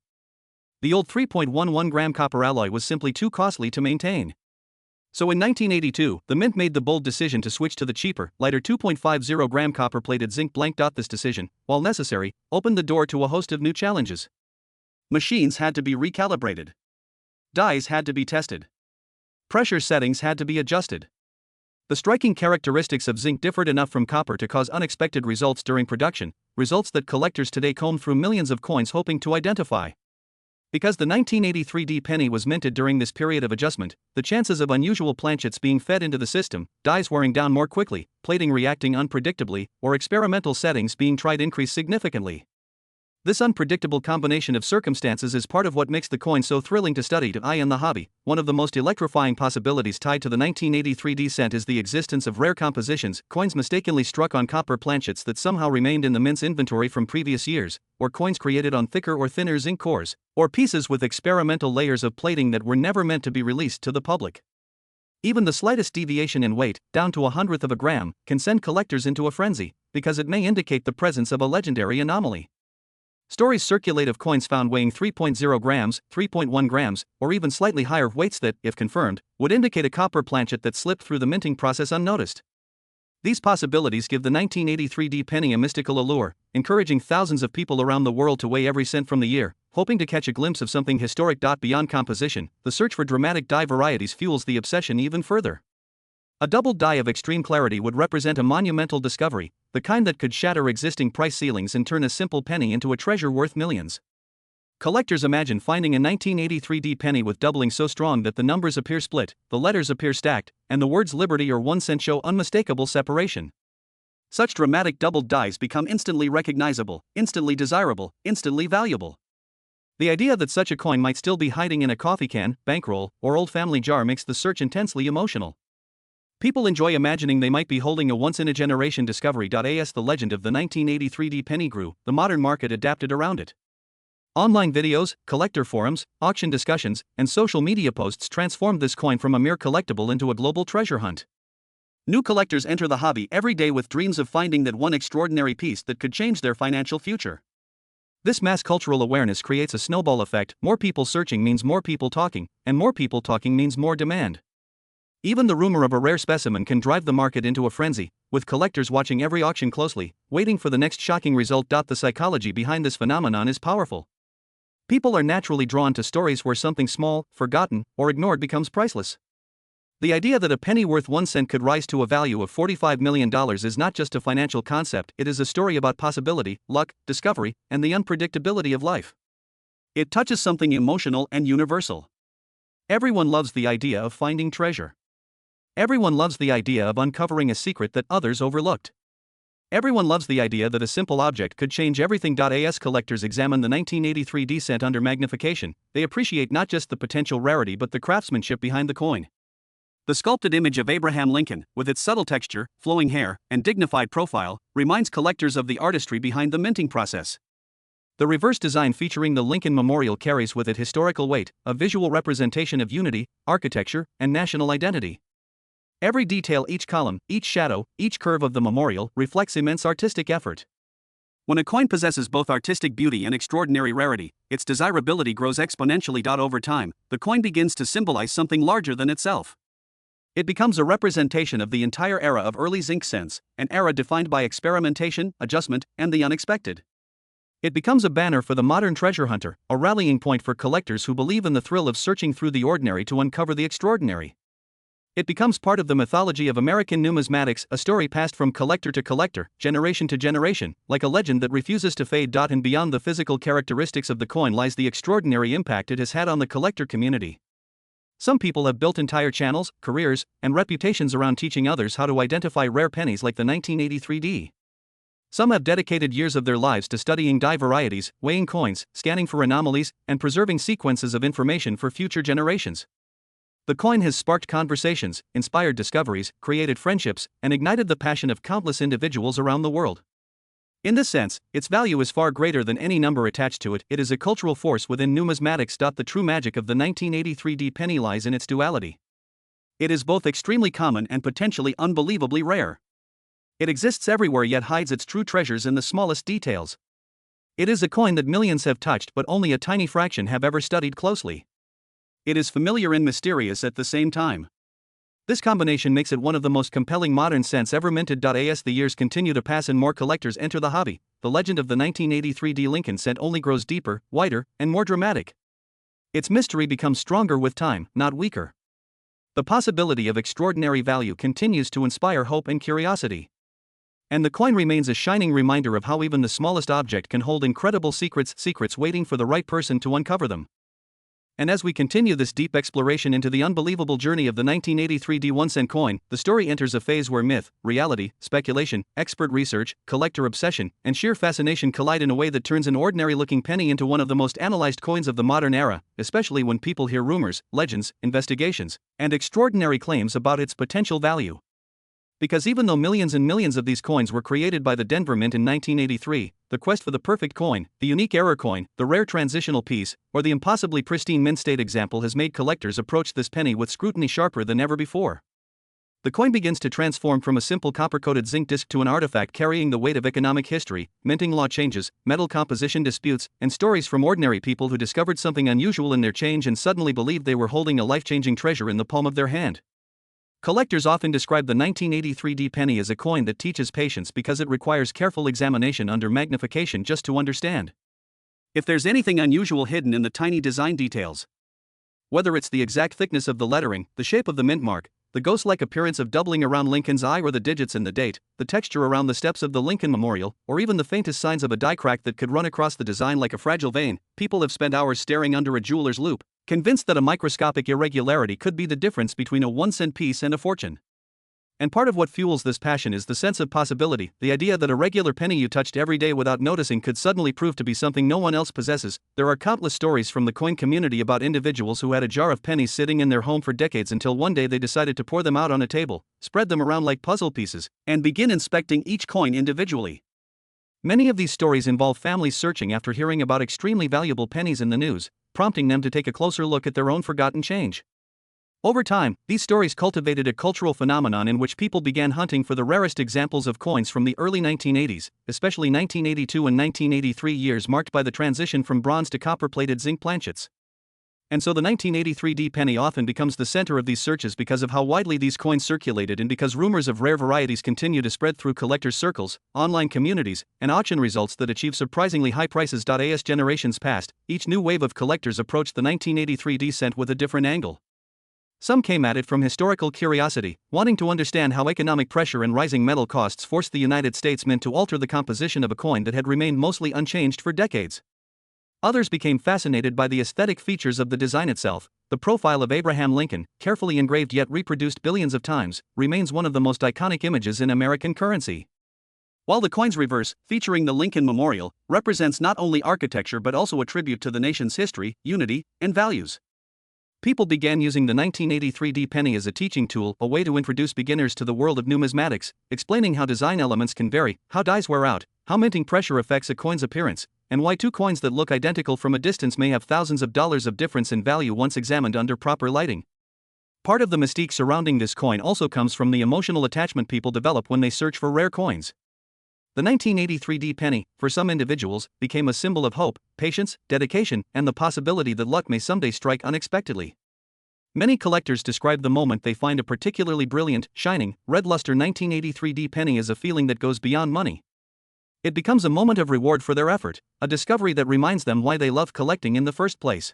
A: The old 3.11-gram copper alloy was simply too costly to maintain. So in 1982, the mint made the bold decision to switch to the cheaper, lighter 2.50-gram copper-plated zinc blank. This decision, while necessary, opened the door to a host of new challenges. Machines had to be recalibrated. Dies had to be tested. Pressure settings had to be adjusted. The striking characteristics of zinc differed enough from copper to cause unexpected results during production, results that collectors today comb through millions of coins hoping to identify. Because the 1983D penny was minted during this period of adjustment, the chances of unusual planchets being fed into the system, dies wearing down more quickly, plating reacting unpredictably, or experimental settings being tried increase significantly. This unpredictable combination of circumstances is part of what makes the coin so thrilling to study to eye in the hobby. One of the most electrifying possibilities tied to the 1983D cent is the existence of rare compositions, coins mistakenly struck on copper planchets that somehow remained in the mint's inventory from previous years, or coins created on thicker or thinner zinc cores, or pieces with experimental layers of plating that were never meant to be released to the public. Even the slightest deviation in weight, down to 1/100 of a gram, can send collectors into a frenzy, because it may indicate the presence of a legendary anomaly. Stories circulate of coins found weighing 3.0 grams, 3.1 grams, or even slightly higher weights that, if confirmed, would indicate a copper planchet that slipped through the minting process unnoticed. These possibilities give the 1983D penny a mystical allure, encouraging thousands of people around the world to weigh every cent from the year, hoping to catch a glimpse of something historic. Beyond composition, the search for dramatic die varieties fuels the obsession even further. A doubled die of extreme clarity would represent a monumental discovery, the kind that could shatter existing price ceilings and turn a simple penny into a treasure worth millions. Collectors imagine finding a 1983D penny with doubling so strong that the numbers appear split, the letters appear stacked, and the words Liberty or 1 cent show unmistakable separation. Such dramatic doubled dies become instantly recognizable, instantly desirable, instantly valuable. The idea that such a coin might still be hiding in a coffee can, bankroll, or old family jar makes the search intensely emotional. People enjoy imagining they might be holding a once-in-a-generation discovery. As the legend of the 1983D penny grew, the modern market adapted around it. Online videos, collector forums, auction discussions, and social media posts transformed this coin from a mere collectible into a global treasure hunt. New collectors enter the hobby every day with dreams of finding that one extraordinary piece that could change their financial future. This mass cultural awareness creates a snowball effect. More people searching means more people talking, and more people talking means more demand. Even the rumor of a rare specimen can drive the market into a frenzy, with collectors watching every auction closely, waiting for the next shocking result. The psychology behind this phenomenon is powerful. People are naturally drawn to stories where something small, forgotten, or ignored becomes priceless. The idea that a penny worth 1 cent could rise to a value of $45 million is not just a financial concept, it is a story about possibility, luck, discovery, and the unpredictability of life. It touches something emotional and universal. Everyone loves the idea of finding treasure. Everyone loves the idea of uncovering a secret that others overlooked. Everyone loves the idea that a simple object could change everything. As collectors examine the 1983D cent under magnification, they appreciate not just the potential rarity but the craftsmanship behind the coin. The sculpted image of Abraham Lincoln, with its subtle texture, flowing hair, and dignified profile, reminds collectors of the artistry behind the minting process. The reverse design featuring the Lincoln Memorial carries with it historical weight, a visual representation of unity, architecture, and national identity. Every detail, each column, each shadow, each curve of the memorial reflects immense artistic effort. When a coin possesses both artistic beauty and extraordinary rarity, its desirability grows exponentially. Over time, the coin begins to symbolize something larger than itself. It becomes a representation of the entire era of early zinc cents, an era defined by experimentation, adjustment, and the unexpected. It becomes a banner for the modern treasure hunter, a rallying point for collectors who believe in the thrill of searching through the ordinary to uncover the extraordinary. It becomes part of the mythology of American numismatics, a story passed from collector to collector, generation to generation, like a legend that refuses to fade. And beyond the physical characteristics of the coin lies the extraordinary impact it has had on the collector community. Some people have built entire channels, careers, and reputations around teaching others how to identify rare pennies like the 1983D. Some have dedicated years of their lives to studying die varieties, weighing coins, scanning for anomalies, and preserving sequences of information for future generations. The coin has sparked conversations, inspired discoveries, created friendships, and ignited the passion of countless individuals around the world. In this sense, its value is far greater than any number attached to it. It is a cultural force within numismatics. The true magic of the 1983D penny lies in its duality. It is both extremely common and potentially unbelievably rare. It exists everywhere yet hides its true treasures in the smallest details. It is a coin that millions have touched but only a tiny fraction have ever studied closely. It is familiar and mysterious at the same time. This combination makes it one of the most compelling modern cents ever minted. As the years continue to pass and more collectors enter the hobby, the legend of the 1983D Lincoln cent only grows deeper, wider, and more dramatic. Its mystery becomes stronger with time, not weaker. The possibility of extraordinary value continues to inspire hope and curiosity. And the coin remains a shining reminder of how even the smallest object can hold incredible secrets waiting for the right person to uncover them. And as we continue this deep exploration into the unbelievable journey of the 1983 D1 cent coin, the story enters a phase where myth, reality, speculation, expert research, collector obsession, and sheer fascination collide in a way that turns an ordinary-looking penny into one of the most analyzed coins of the modern era, especially when people hear rumors, legends, investigations, and extraordinary claims about its potential value. Because even though millions and millions of these coins were created by the Denver Mint in 1983, the quest for the perfect coin, the unique error coin, the rare transitional piece, or the impossibly pristine mint state example has made collectors approach this penny with scrutiny sharper than ever before. The coin begins to transform from a simple copper-coated zinc disc to an artifact carrying the weight of economic history, minting law changes, metal composition disputes, and stories from ordinary people who discovered something unusual in their change and suddenly believed they were holding a life-changing treasure in the palm of their hand. Collectors often describe the 1983 D penny as a coin that teaches patience because it requires careful examination under magnification just to understand if there's anything unusual hidden in the tiny design details. Whether it's the exact thickness of the lettering, the shape of the mint mark, the ghost-like appearance of doubling around Lincoln's eye or the digits in the date, the texture around the steps of the Lincoln Memorial, or even the faintest signs of a die crack that could run across the design like a fragile vein, people have spent hours staring under a jeweler's loupe, convinced that a microscopic irregularity could be the difference between a 1 cent piece and a fortune. And part of what fuels this passion is the sense of possibility, the idea that a regular penny you touched every day without noticing could suddenly prove to be something no one else possesses. There are countless stories from the coin community about individuals who had a jar of pennies sitting in their home for decades until one day they decided to pour them out on a table, spread them around like puzzle pieces, and begin inspecting each coin individually. Many of these stories involve families searching after hearing about extremely valuable pennies in the news, prompting them to take a closer look at their own forgotten change. Over time, these stories cultivated a cultural phenomenon in which people began hunting for the rarest examples of coins from the early 1980s, especially 1982 and 1983 years marked by the transition from bronze to copper-plated zinc planchets. And so the 1983 D penny often becomes the center of these searches because of how widely these coins circulated and because rumors of rare varieties continue to spread through collectors' circles, online communities, and auction results that achieve surprisingly high prices. As generations passed, each new wave of collectors approached the 1983 D cent with a different angle. Some came at it from historical curiosity, wanting to understand how economic pressure and rising metal costs forced the United States Mint to alter the composition of a coin that had remained mostly unchanged for decades. Others became fascinated by the aesthetic features of the design itself. The profile of Abraham Lincoln, carefully engraved yet reproduced billions of times, remains one of the most iconic images in American currency. While the coin's reverse, featuring the Lincoln Memorial, represents not only architecture but also a tribute to the nation's history, unity, and values. People began using the 1983 D penny as a teaching tool, a way to introduce beginners to the world of numismatics, explaining how design elements can vary, how dies wear out, how minting pressure affects a coin's appearance, and why two coins that look identical from a distance may have thousands of dollars of difference in value once examined under proper lighting. Part of the mystique surrounding this coin also comes from the emotional attachment people develop when they search for rare coins. The 1983 D penny, for some individuals, became a symbol of hope, patience, dedication, and the possibility that luck may someday strike unexpectedly. Many collectors describe the moment they find a particularly brilliant, shining, red luster 1983 D penny as a feeling that goes beyond money. It becomes a moment of reward for their effort, a discovery that reminds them why they love collecting in the first place.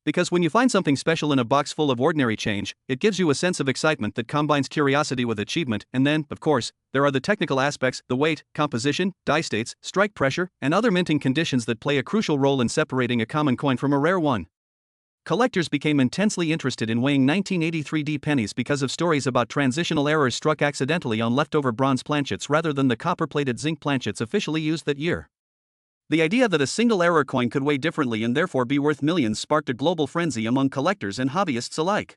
A: Because when you find something special in a box full of ordinary change, it gives you a sense of excitement that combines curiosity with achievement, and then, of course, there are the technical aspects, the weight, composition, die states, strike pressure, and other minting conditions that play a crucial role in separating a common coin from a rare one. Collectors became intensely interested in weighing 1983 D pennies because of stories about transitional errors struck accidentally on leftover bronze planchets rather than the copper-plated zinc planchets officially used that year. The idea that a single error coin could weigh differently and therefore be worth millions sparked a global frenzy among collectors and hobbyists alike.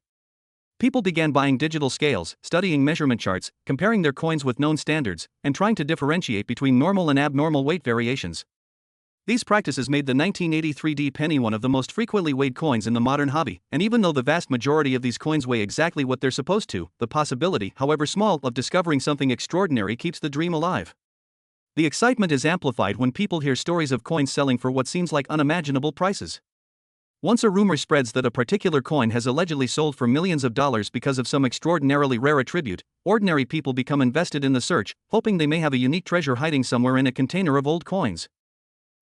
A: People began buying digital scales, studying measurement charts, comparing their coins with known standards, and trying to differentiate between normal and abnormal weight variations. These practices made the 1983 D penny one of the most frequently weighed coins in the modern hobby, and even though the vast majority of these coins weigh exactly what they're supposed to, the possibility, however small, of discovering something extraordinary keeps the dream alive. The excitement is amplified when people hear stories of coins selling for what seems like unimaginable prices. Once a rumor spreads that a particular coin has allegedly sold for millions of dollars because of some extraordinarily rare attribute, ordinary people become invested in the search, hoping they may have a unique treasure hiding somewhere in a container of old coins.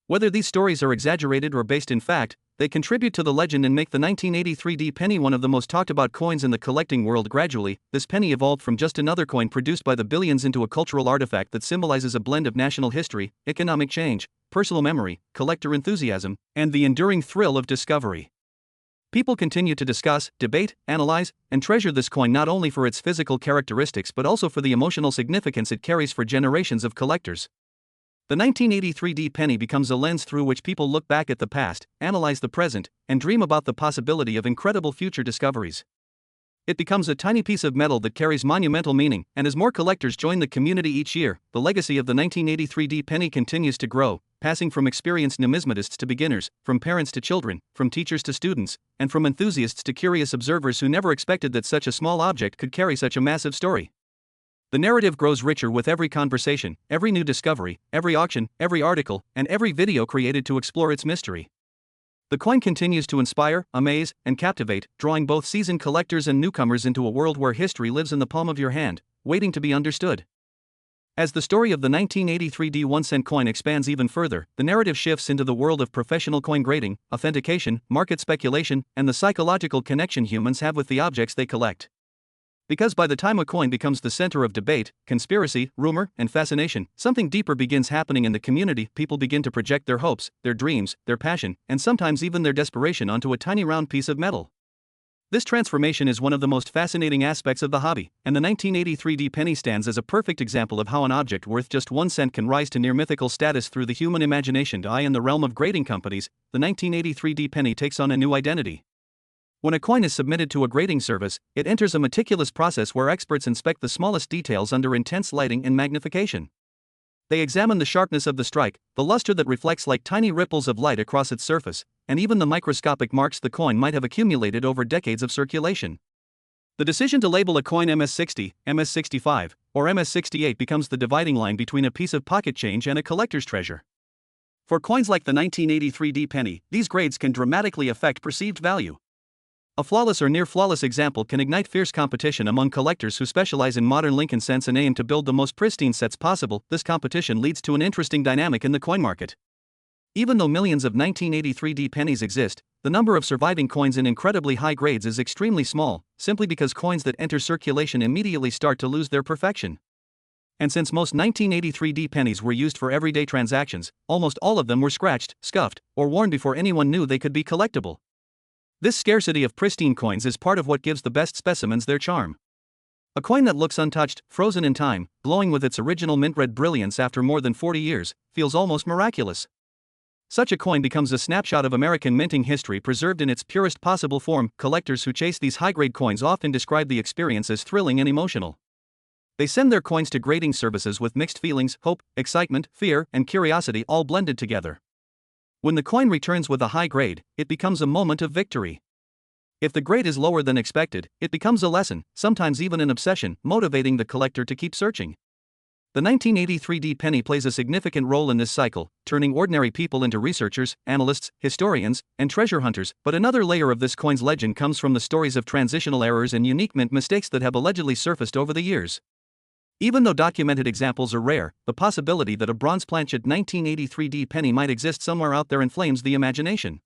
A: Whether these stories are exaggerated or based in fact, they contribute to the legend and make the 1983 penny one of the most talked about coins in the collecting world. Gradually, this penny evolved from just another coin produced by the billions into a cultural artifact that symbolizes a blend of national history, economic change, personal memory, collector enthusiasm, and the enduring thrill of discovery. People continue to discuss, debate, analyze, and treasure this coin not only for its physical characteristics but also for the emotional significance it carries for generations of collectors. The 1983 penny becomes a lens through which people look back at the past, analyze the present, and dream about the possibility of incredible future discoveries. It becomes a tiny piece of metal that carries monumental meaning, and as more collectors join the community each year, the legacy of the 1983 penny continues to grow, passing from experienced numismatists to beginners, from parents to children, from teachers to students, and from enthusiasts to curious observers who never expected that such a small object could carry such a massive story. The narrative grows richer with every conversation, every new discovery, every auction, every article, and every video created to explore its mystery. The coin continues to inspire, amaze, and captivate, drawing both seasoned collectors and newcomers into a world where history lives in the palm of your hand, waiting to be understood. As the story of the 1983 1-cent coin expands even further, the narrative shifts into the world of professional coin grading, authentication, market speculation, and the psychological connection humans have with the objects they collect. Because by the time a coin becomes the center of debate, conspiracy, rumor, and fascination, something deeper begins happening in the community. People begin to project their hopes, their dreams, their passion, and sometimes even their desperation onto a tiny round piece of metal. This transformation is one of the most fascinating aspects of the hobby, and the 1983 penny stands as a perfect example of how an object worth just 1 cent can rise to near mythical status through the human imagination. In the realm of grading companies, the 1983 penny takes on a new identity. When a coin is submitted to a grading service, it enters a meticulous process where experts inspect the smallest details under intense lighting and magnification. They examine the sharpness of the strike, the luster that reflects like tiny ripples of light across its surface, and even the microscopic marks the coin might have accumulated over decades of circulation. The decision to label a coin MS-60, MS-65, or MS-68 becomes the dividing line between a piece of pocket change and a collector's treasure. For coins like the 1983 penny, these grades can dramatically affect perceived value. A flawless or near-flawless example can ignite fierce competition among collectors who specialize in modern Lincoln cents and aim to build the most pristine sets possible. This competition leads to an interesting dynamic in the coin market. Even though millions of 1983 pennies exist, the number of surviving coins in incredibly high grades is extremely small, simply because coins that enter circulation immediately start to lose their perfection. And since most 1983 pennies were used for everyday transactions, almost all of them were scratched, scuffed, or worn before anyone knew they could be collectible. This scarcity of pristine coins is part of what gives the best specimens their charm. A coin that looks untouched, frozen in time, glowing with its original mint red brilliance after more than 40 years, feels almost miraculous. Such a coin becomes a snapshot of American minting history preserved in its purest possible form. Collectors who chase these high-grade coins often describe the experience as thrilling and emotional. They send their coins to grading services with mixed feelings, hope, excitement, fear, and curiosity all blended together. When the coin returns with a high grade, it becomes a moment of victory. If the grade is lower than expected, it becomes a lesson, sometimes even an obsession, motivating the collector to keep searching. The 1983 penny plays a significant role in this cycle, turning ordinary people into researchers, analysts, historians, and treasure hunters. But another layer of this coin's legend comes from the stories of transitional errors and unique mint mistakes that have allegedly surfaced over the years. Even though documented examples are rare, the possibility that a bronze-planchet 1983 penny might exist somewhere out there inflames the imagination.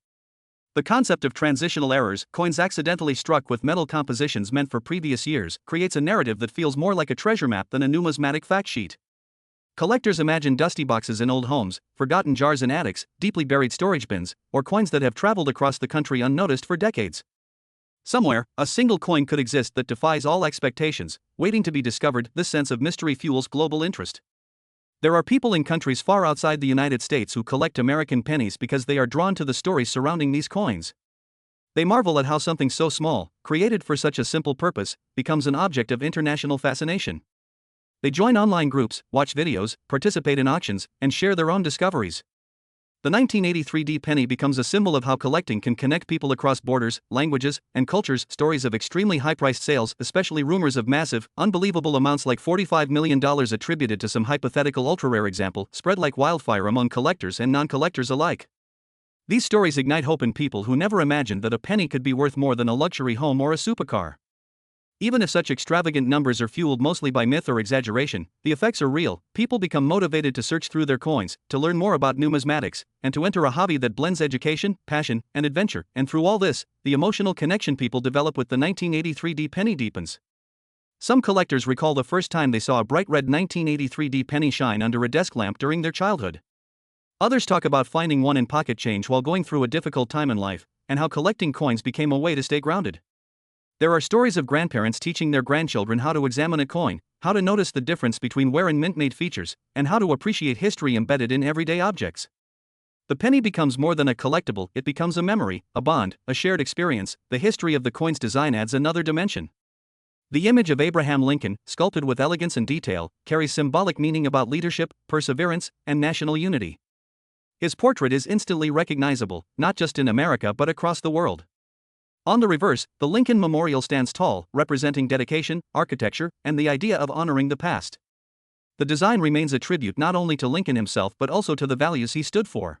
A: The concept of transitional errors, coins accidentally struck with metal compositions meant for previous years, creates a narrative that feels more like a treasure map than a numismatic fact sheet. Collectors imagine dusty boxes in old homes, forgotten jars in attics, deeply buried storage bins, or coins that have traveled across the country unnoticed for decades. Somewhere, a single coin could exist that defies all expectations, waiting to be discovered. This sense of mystery fuels global interest. There are people in countries far outside the United States who collect American pennies because they are drawn to the stories surrounding these coins. They marvel at how something so small, created for such a simple purpose, becomes an object of international fascination. They join online groups, watch videos, participate in auctions, and share their own discoveries. The 1983 penny becomes a symbol of how collecting can connect people across borders, languages, and cultures. Stories of extremely high-priced sales, especially rumors of massive, unbelievable amounts like $45 million attributed to some hypothetical ultra-rare example, spread like wildfire among collectors and non-collectors alike. These stories ignite hope in people who never imagined that a penny could be worth more than a luxury home or a supercar. Even if such extravagant numbers are fueled mostly by myth or exaggeration, the effects are real. People become motivated to search through their coins, to learn more about numismatics, and to enter a hobby that blends education, passion, and adventure. And through all this, the emotional connection people develop with the 1983D penny deepens. Some collectors recall the first time they saw a bright red 1983D penny shine under a desk lamp during their childhood. Others talk about finding one in pocket change while going through a difficult time in life, and how collecting coins became a way to stay grounded. There are stories of grandparents teaching their grandchildren how to examine a coin, how to notice the difference between wear and mint-made features, and how to appreciate history embedded in everyday objects. The penny becomes more than a collectible, it becomes a memory, a bond, a shared experience. The history of the coin's design adds another dimension. The image of Abraham Lincoln, sculpted with elegance and detail, carries symbolic meaning about leadership, perseverance, and national unity. His portrait is instantly recognizable, not just in America but across the world. On the reverse, the Lincoln Memorial stands tall, representing dedication, architecture, and the idea of honoring the past. The design remains a tribute not only to Lincoln himself but also to the values he stood for.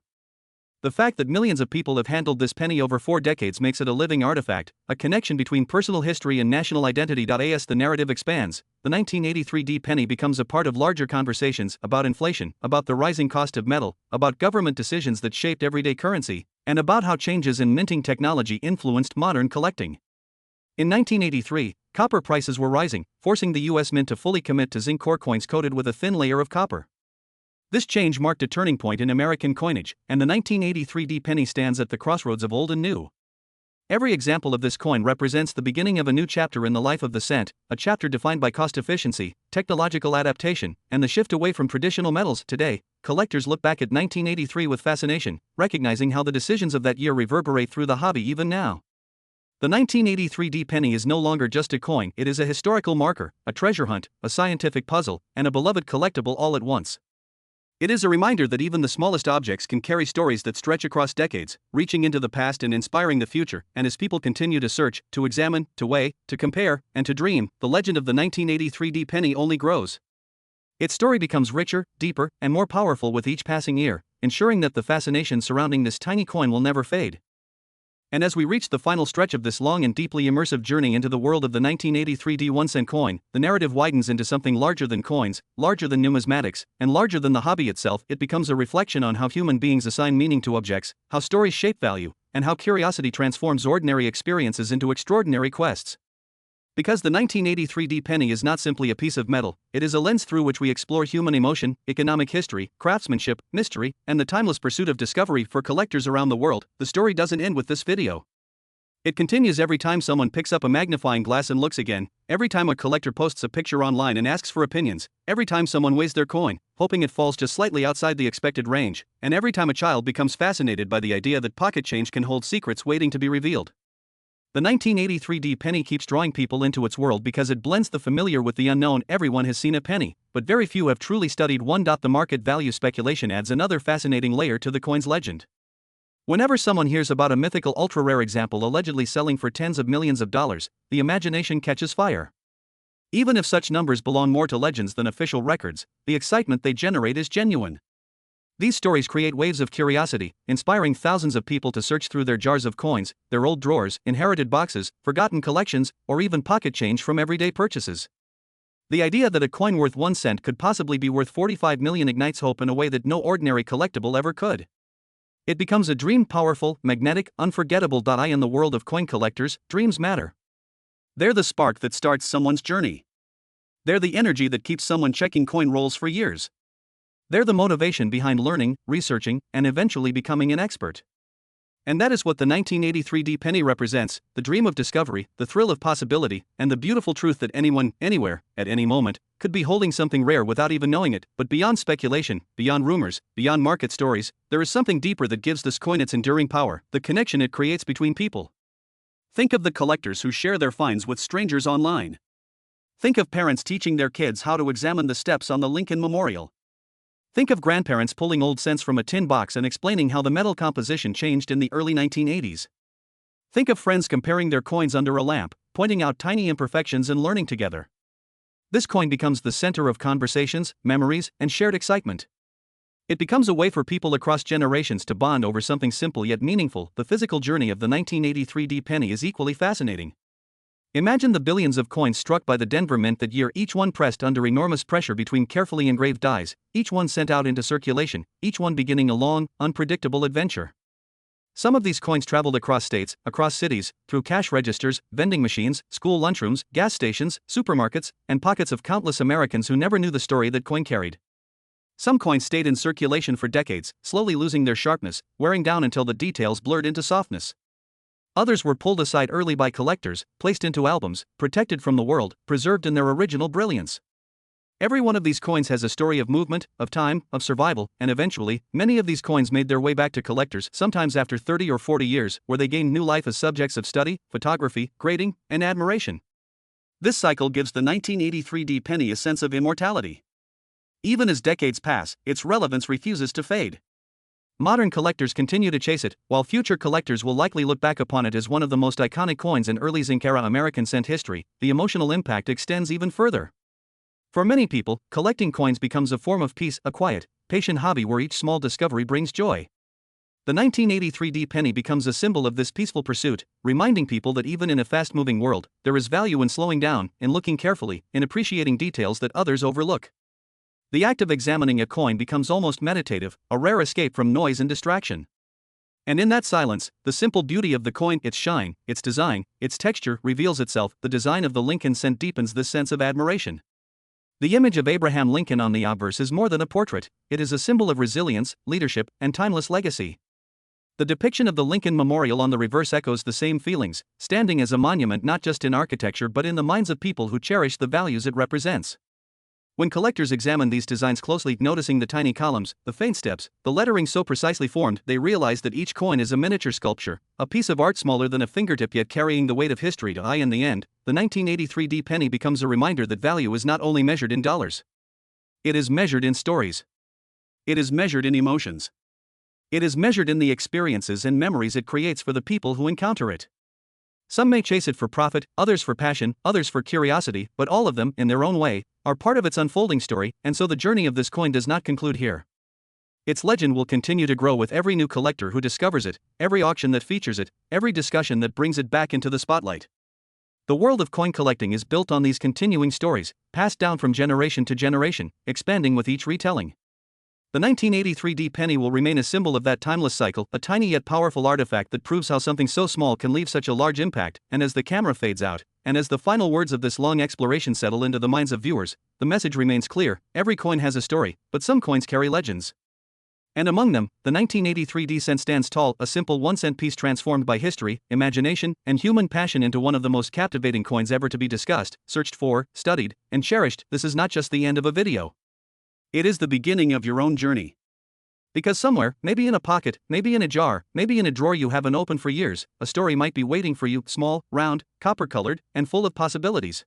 A: The fact that millions of people have handled this penny over 4 decades makes it a living artifact, a connection between personal history and national identity. As the narrative expands, the 1983D penny becomes a part of larger conversations about inflation, about the rising cost of metal, about government decisions that shaped everyday currency, and about how changes in minting technology influenced modern collecting. In 1983, copper prices were rising, forcing the U.S. Mint to fully commit to zinc core coins coated with a thin layer of copper. This change marked a turning point in American coinage, and the 1983D penny stands at the crossroads of old and new. Every example of this coin represents the beginning of a new chapter in the life of the cent, a chapter defined by cost efficiency, technological adaptation, and the shift away from traditional metals. Today, collectors look back at 1983 with fascination, recognizing how the decisions of that year reverberate through the hobby even now. The 1983D penny is no longer just a coin, it is a historical marker, a treasure hunt, a scientific puzzle, and a beloved collectible all at once. It is a reminder that even the smallest objects can carry stories that stretch across decades, reaching into the past and inspiring the future. And as people continue to search, to examine, to weigh, to compare, and to dream, the legend of the 1983D penny only grows. Its story becomes richer, deeper, and more powerful with each passing year, ensuring that the fascination surrounding this tiny coin will never fade. And as we reach the final stretch of this long and deeply immersive journey into the world of the 1983D 1-cent coin, the narrative widens into something larger than coins, larger than numismatics, and larger than the hobby itself. It becomes a reflection on how human beings assign meaning to objects, how stories shape value, and how curiosity transforms ordinary experiences into extraordinary quests. Because the 1983D penny is not simply a piece of metal, it is a lens through which we explore human emotion, economic history, craftsmanship, mystery, and the timeless pursuit of discovery. For collectors around the world, the story doesn't end with this video. It continues every time someone picks up a magnifying glass and looks again, every time a collector posts a picture online and asks for opinions, every time someone weighs their coin, hoping it falls just slightly outside the expected range, and every time a child becomes fascinated by the idea that pocket change can hold secrets waiting to be revealed. The 1983D penny keeps drawing people into its world because it blends the familiar with the unknown. Everyone has seen a penny, but very few have truly studied one. The market value speculation adds another fascinating layer to the coin's legend. Whenever someone hears about a mythical ultra-rare example allegedly selling for tens of millions of dollars, the imagination catches fire. Even if such numbers belong more to legends than official records, the excitement they generate is genuine. These stories create waves of curiosity, inspiring thousands of people to search through their jars of coins, their old drawers, inherited boxes, forgotten collections, or even pocket change from everyday purchases. The idea that a coin worth 1 cent could possibly be worth 45 million ignites hope in a way that no ordinary collectible ever could. It becomes a dream, powerful, magnetic, unforgettable. In the world of coin collectors, dreams matter. They're the spark that starts someone's journey. They're the energy that keeps someone checking coin rolls for years. They're the motivation behind learning, researching, and eventually becoming an expert. And that is what the 1983D penny represents: the dream of discovery, the thrill of possibility, and the beautiful truth that anyone, anywhere, at any moment, could be holding something rare without even knowing it. But beyond speculation, beyond rumors, beyond market stories, there is something deeper that gives this coin its enduring power: the connection it creates between people. Think of the collectors who share their finds with strangers online. Think of parents teaching their kids how to examine the steps on the Lincoln Memorial. Think of grandparents pulling old cents from a tin box and explaining how the metal composition changed in the early 1980s. Think of friends comparing their coins under a lamp, pointing out tiny imperfections and learning together. This coin becomes the center of conversations, memories, and shared excitement. It becomes a way for people across generations to bond over something simple yet meaningful. The physical journey of the 1983D penny is equally fascinating. Imagine the billions of coins struck by the Denver Mint that year, each one pressed under enormous pressure between carefully engraved dies, each one sent out into circulation, each one beginning a long, unpredictable adventure. Some of these coins traveled across states, across cities, through cash registers, vending machines, school lunchrooms, gas stations, supermarkets, and pockets of countless Americans who never knew the story that coin carried. Some coins stayed in circulation for decades, slowly losing their sharpness, wearing down until the details blurred into softness. Others were pulled aside early by collectors, placed into albums, protected from the world, preserved in their original brilliance. Every one of these coins has a story of movement, of time, of survival, and eventually, many of these coins made their way back to collectors, sometimes after 30 or 40 years, where they gained new life as subjects of study, photography, grading, and admiration. This cycle gives the 1983 penny a sense of immortality. Even as decades pass, its relevance refuses to fade. Modern collectors continue to chase it, while future collectors will likely look back upon it as one of the most iconic coins in early Zinc-era American cent history. The emotional impact extends even further. For many people, collecting coins becomes a form of peace, a quiet, patient hobby where each small discovery brings joy. The 1983 penny becomes a symbol of this peaceful pursuit, reminding people that even in a fast-moving world, there is value in slowing down, in looking carefully, in appreciating details that others overlook. The act of examining a coin becomes almost meditative, a rare escape from noise and distraction. And in that silence, the simple beauty of the coin, its shine, its design, its texture, reveals itself. The design of the Lincoln cent deepens this sense of admiration. The image of Abraham Lincoln on the obverse is more than a portrait, it is a symbol of resilience, leadership, and timeless legacy. The depiction of the Lincoln Memorial on the reverse echoes the same feelings, standing as a monument not just in architecture but in the minds of people who cherish the values it represents. When collectors examine these designs closely, noticing the tiny columns, the faint steps, the lettering so precisely formed, they realize that each coin is a miniature sculpture, a piece of art smaller than a fingertip yet carrying the weight of history. In the end, the 1983 penny becomes a reminder that value is not only measured in dollars. It is measured in stories. It is measured in emotions. It is measured in the experiences and memories it creates for the people who encounter it. Some may chase it for profit, others for passion, others for curiosity, but all of them, in their own way, are part of its unfolding story, and so the journey of this coin does not conclude here. Its legend will continue to grow with every new collector who discovers it, every auction that features it, every discussion that brings it back into the spotlight. The world of coin collecting is built on these continuing stories, passed down from generation to generation, expanding with each retelling. The 1983 penny will remain a symbol of that timeless cycle, a tiny yet powerful artifact that proves how something so small can leave such a large impact. And as the camera fades out, and as the final words of this long exploration settle into the minds of viewers, the message remains clear: every coin has a story, but some coins carry legends. And among them, the 1983 cent stands tall, a simple 1-cent piece transformed by history, imagination, and human passion into one of the most captivating coins ever to be discussed, searched for, studied, and cherished. This is not just the end of a video. It is the beginning of your own journey. Because somewhere, maybe in a pocket, maybe in a jar, maybe in a drawer you haven't opened for years, a story might be waiting for you, small, round, copper-colored, and full of possibilities.